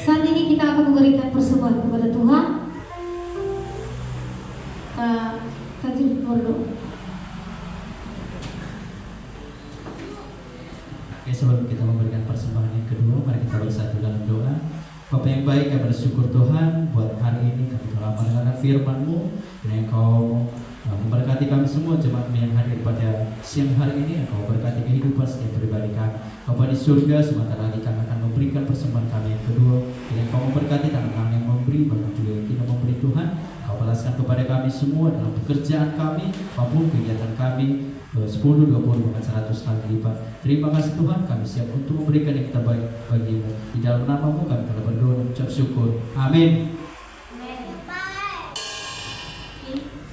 Saat ini kita akan memberikan persembahan kepada Tuhan. Kita berdoa. Oke, sebelum kita memberikan persembahan yang kedua, mari kita bersatu dalam doa. Bapa yang baik, kami bersyukur Tuhan buat hari ini kami telah mendengarkan firman-Mu, dan Engkau memberkati kami semua jemaat yang hadir pada siang hari ini. Engkau berkati kehidupan setiap pribadi kami. Bapa di surga, sebentar lagi kami akan memberikan persembahan kami yang kedua, dan Engkau memberkati tangan kami yang memberi, bahkan juga yang tidak memberi Tuhan. Engkau balaskan kepada kami semua dalam pekerjaan kami maupun kegiatan kami 10, 20, bahkan 100 kali lipat. Terima kasih Tuhan, kami siap untuk memberikan yang terbaik bagi-Mu. Di dalam nama-Mu kami telah berdoa dan mengucap syukur. Amin.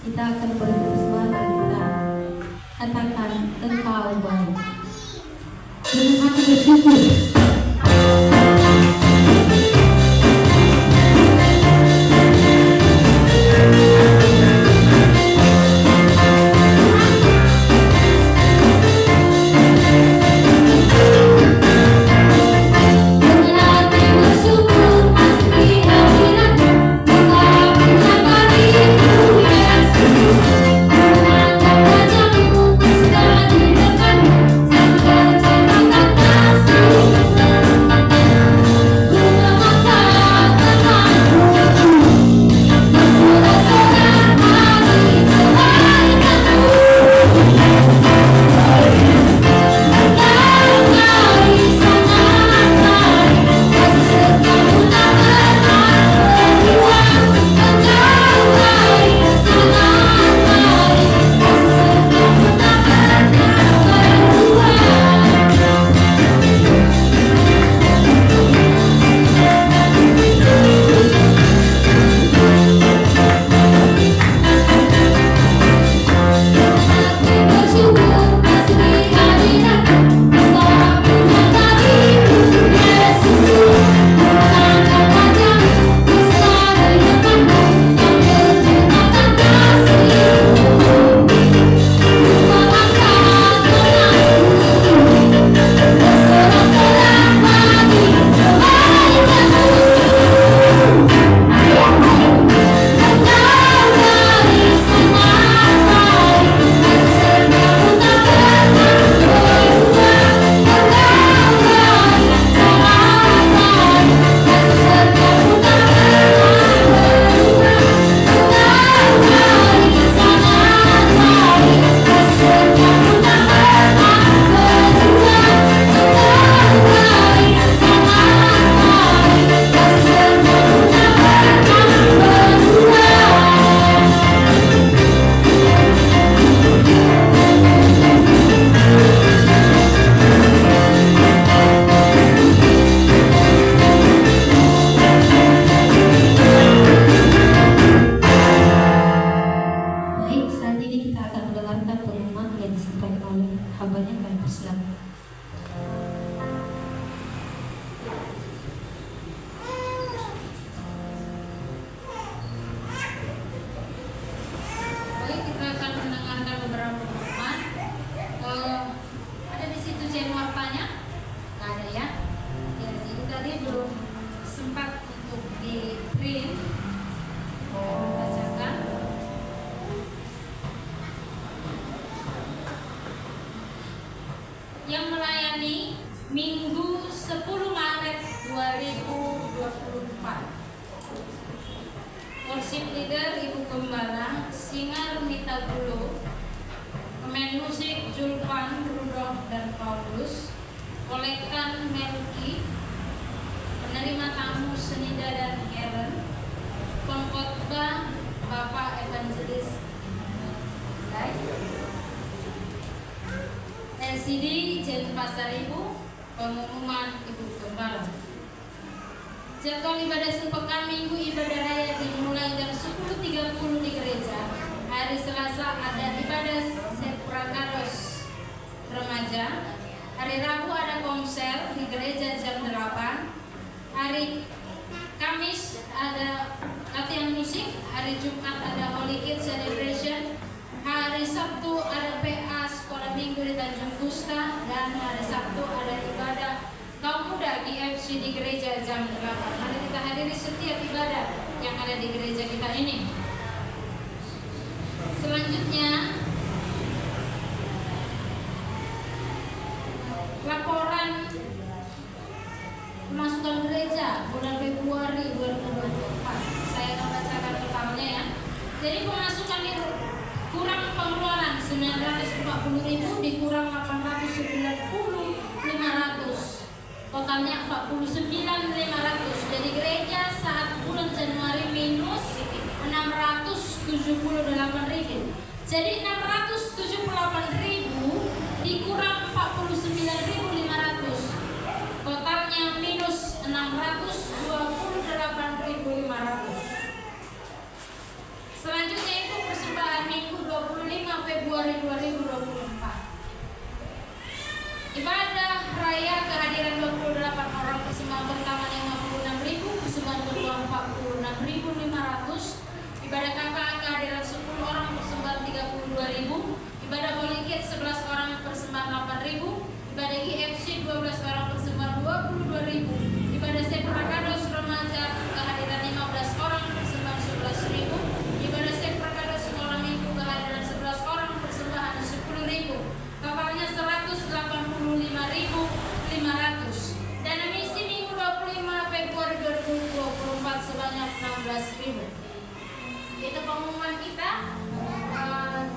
Kita akan berikan persembahan dan kita katakan Engkau baik. Dengan hati bersyukur. Thank you. 2024. Worship leader Ibu Gembala, singer Mita Gulo, pemain musik Julvan, Rudolf dan Paulus, kolekan Melki, penerima tamu Senida dan Karen, pengkhotbah Bapak Evangelis LCD Jen Pasar Ibu, pengumuman Ibu Gembala. Jadwal ibadah sepekan Minggu ibadah raya dimulai jam 10.30 di gereja. Hari Selasa ada ibadah Seprakados remaja. Hari Rabu ada komsel di gereja jam 8. Hari Kamis ada latihan musik. Hari Jumat ada Holy Kids Celebration. Hari Sabtu ada PA Sekolah Minggu di Tanjung Gusta. Dan hari Sabtu ada ibadah kaum muda GFC di gereja jam 8. Mari kita hadiri setiap ibadah yang ada di gereja kita ini. Selanjutnya, laporan pemasukan gereja bulan Februari 2024. Saya akan bacakan totalnya ya. Jadi pemasukan itu kurang pengeluaran 940.000 dikurang 890.500. Totalnya 49.500. Jadi gereja saat bulan Januari minus 678.000. Jadi 678.000 dikurang 49.500. Totalnya minus 628.500. Selanjutnya itu persembahan Minggu 25 Februari 2024. Ibadah raya kehadiran 28 orang, persembahan pertama 56.000, persembahan kedua 46.500. Ibadah kakak kehadiran 10 orang, persembahan 32.000. Ibadah Holy Kids 11 orang, persembahan 8.000. Ibadah GFC 12 orang, persembahan 22.000. Ibadah Seprakados remaja kehadiran 15 orang, persembahan 11.000. Ibadah Seprakados sekolah minggu kehadiran 11 orang, persembahan 10.000. Totalnya 185.500. Dana misi Minggu 25 Februari 2024 sebanyak 16.000. Itu pengumuman kita.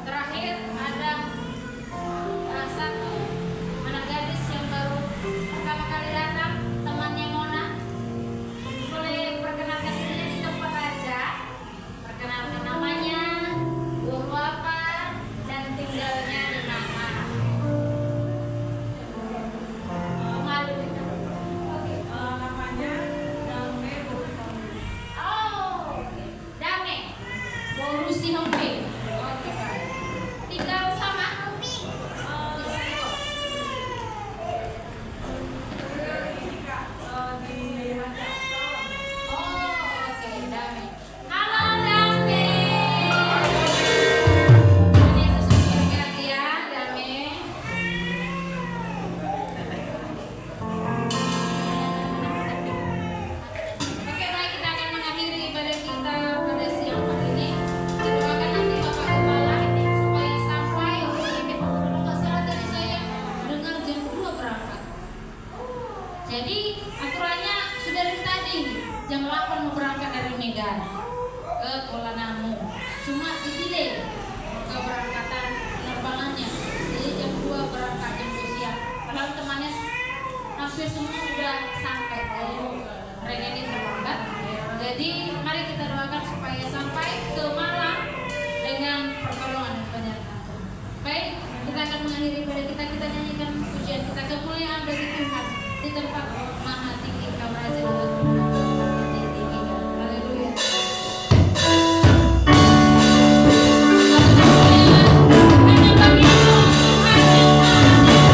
Terakhir ada satu anak gadis yang baru pertama kali datang, temannya Mona. Boleh perkenalkan dirinya di tempat aja. Perkenalkan namanya, guru apa, dan tinggalnya di mana. Malu itu. Oke. Namanya Dame Borusi. Oh, Dame Borusi Hongke. Oke, baik. Tinggal sama Ini Kak di Raja. Oh, oke, Dame. Halo, Dame. Ini sesuai hati ya, Dame. Oke, baik, kita akan mengakhiri ibadah kita pada siang hari ini. Kita doakan nanti Bapak Gembala supaya sampai kalau nggak salah tadi saya dengar jam 2 berangkat. Jadi aturannya sudah dari tadi jam 8 mau berangkat dari Medan ke Kuala Namu. Cuma di-delay keberangkatan penerbangannya. Jadi jam 2 berangkat jam 2 siang. Padahal temannya hampir semua sudah sampai. Jadi mereka ini terlambat. Jadi mari kita doakan supaya sampai ke Malang dengan pertolongan dan penyertaan Tuhan. Baik, kita akan mengakhiri ibadah kita. Kita nyanyikan pujian kita, kemuliaan bagi Tuhan di tempat maha tinggi Kau Raja dan tinggi. Haleluya. Hanya bagimu Tuhan yang maha. Haleluya.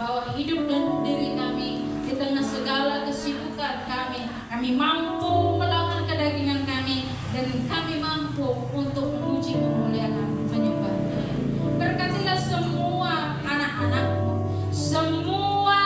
bahwa hidup dan diri kami di tengah segala kesibukan kami mampu melawan kedagingan kami, dan kami mampu untuk memuji, memuliakan, menyembah Dia. Berkatilah semua anak-anak-Mu, semua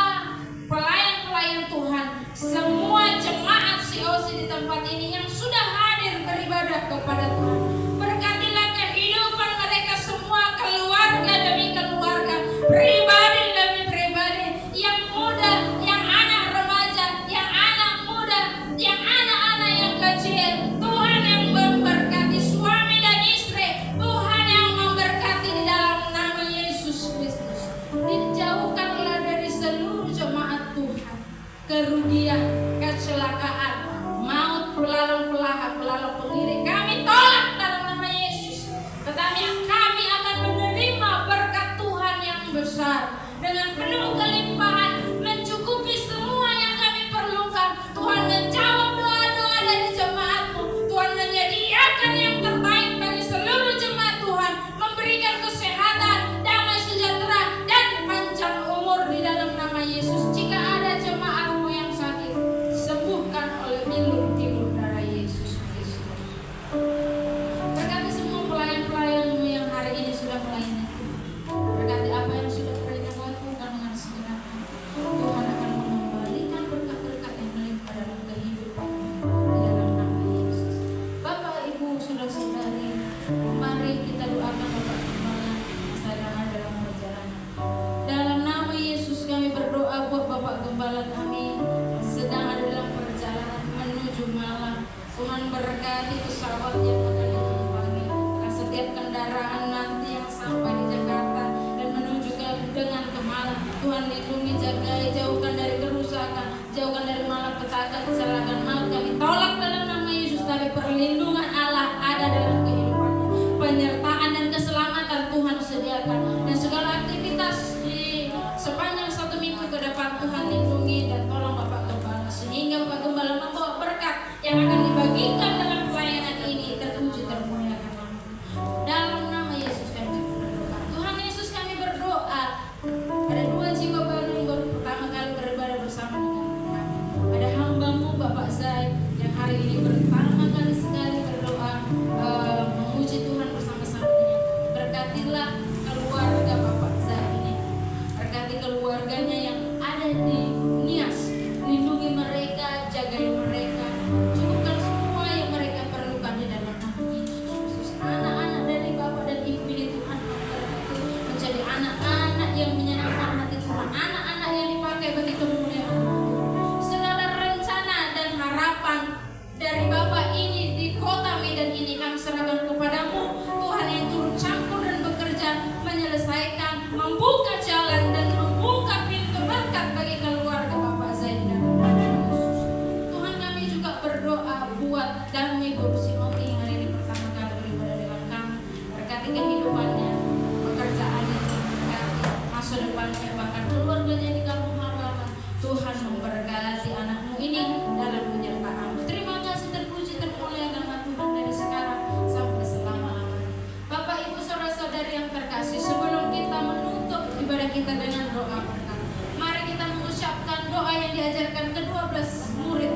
pelayan-pelayan Tuhan, semua jemaat COC di tempat ini yang sudah hadir beribadah kepada Tuhan. Berkatilah kehidupan mereka semua, keluarga demi keluarga, pribadi demi pribadi, yang muda, yang anak remaja, yang anak muda, yang anak-anak yang kecil. Tuhan yang memberkati suami dan istri, Tuhan yang memberkati di dalam nama Yesus Kristus. Dijauhkanlah dari seluruh jemaat Tuhan kerugian, kecelakaan, maut, pelalang pengirik. Kami tolak dalam nama Yesus. Tetapi kami akan menerima berkat Tuhan yang besar dengan penuh kelimpahan, mencukupi semua yang kami perlukan. Tuhan menjawab doa-doa dari jemaat-Mu. Tuhan menyediakan yang terbaik bagi seluruh jemaat Tuhan, memberikan kesehatan, damai sejahtera, dan panjang umur di dalam nama Yesus. Jika ada jemaat-Mu yang sakit, sembuhkan oleh bilur-bilur darah Yesus Kristus. Berkati semua pelayan-pelayan-Mu yang hari ini sudah melayani Tuhan. Berkati apa yang sudah mereka lakukan dengan segenapnya. Tuhan akan mengembalikan berkat-berkat yang melimpah dalam kehidupan di dalam nama Yesus. Bapak, Ibu, saudara-saudari, mari kita doakan Bapak Gembala Sarana dalam perjalanan. Dalam nama Yesus kami berdoa buat Bapak Gembala kami yang sedang ada dalam perjalanan menuju Malang. Tuhan berkati pesawat yang akan ditumpangi, setiap kendaraan nanti yang sampai di Jakarta dan menuju dengan ke Malang. Tuhan lindungi, jagai, jauhkan dari kerusakan, jauhkan dari malapetaka, kecelakaan, maut. Kami tolak dalam nama Yesus, tapi perlindungan Allah ada dalam kehidupannya. Penyertaan dan keselamatan Tuhan sediakan, dan segala aktivitas di sepanjang 1 minggu ke depan Tuhan lindungi dan tolong Bapak Gembala, sehingga Bapak Gembala membawa berkat yang akan dibagikan dalam pelayanan ini. Terpuji, termuliakan nama. Dalam nama Yesus kami berdoa. Tuhan Yesus kami berdoa. Ada 2 jiwa baru yang baru pertama kali beribadah bersama dengan kami. Ada hamba-Mu Bapak Zai yang hari ini pertama kali sekali berdoa memuji Tuhan bersama-sama dengan kami. Berkatilah keluarga Bapak Zai ini. Berkati keluarganya yang ada di Nias. Lindungi mereka, jagai mereka. Cukupkan semua yang mereka perlukan di dalam nama Yesus Kristus. Anak-anak dari Bapak dan Ibu ini Tuhan memberkati menjadi anak-anak yang menyenangkan hati Tuhan, anak-anak yang dipakai bagi kemuliaan Tuhan. Segala rencana dan harapan dari Bapak ini di kota Medan ini kami serahkan kepadamu, Tuhan, yang turut campur dan bekerja menyelesaikan, membuka jalan dan membuka pintu berkat bagi keluarga Bapak Zai di dalam nama Yesus. Tuhan, kami juga berdoa buat Damai Guru Simoki yang hari ini pertama kali beribadah dengan kami. Berkati kehidupannya, pekerjaannya, berkati masa depannya, bahkan keluarganya di kampung halaman. Tuhan memberkati anak-Mu ini dalam penyertaan-Mu. Terima kasih, terpuji, termuliakan nama Tuhan dari sekarang sampai selama-lamanya. Bapak, Ibu, saudara-saudari yang terkasih, sebelum kita menutup ibadah kita dengan doa berkat, mari kita mengucapkan doa yang diajarkan ke-12 murid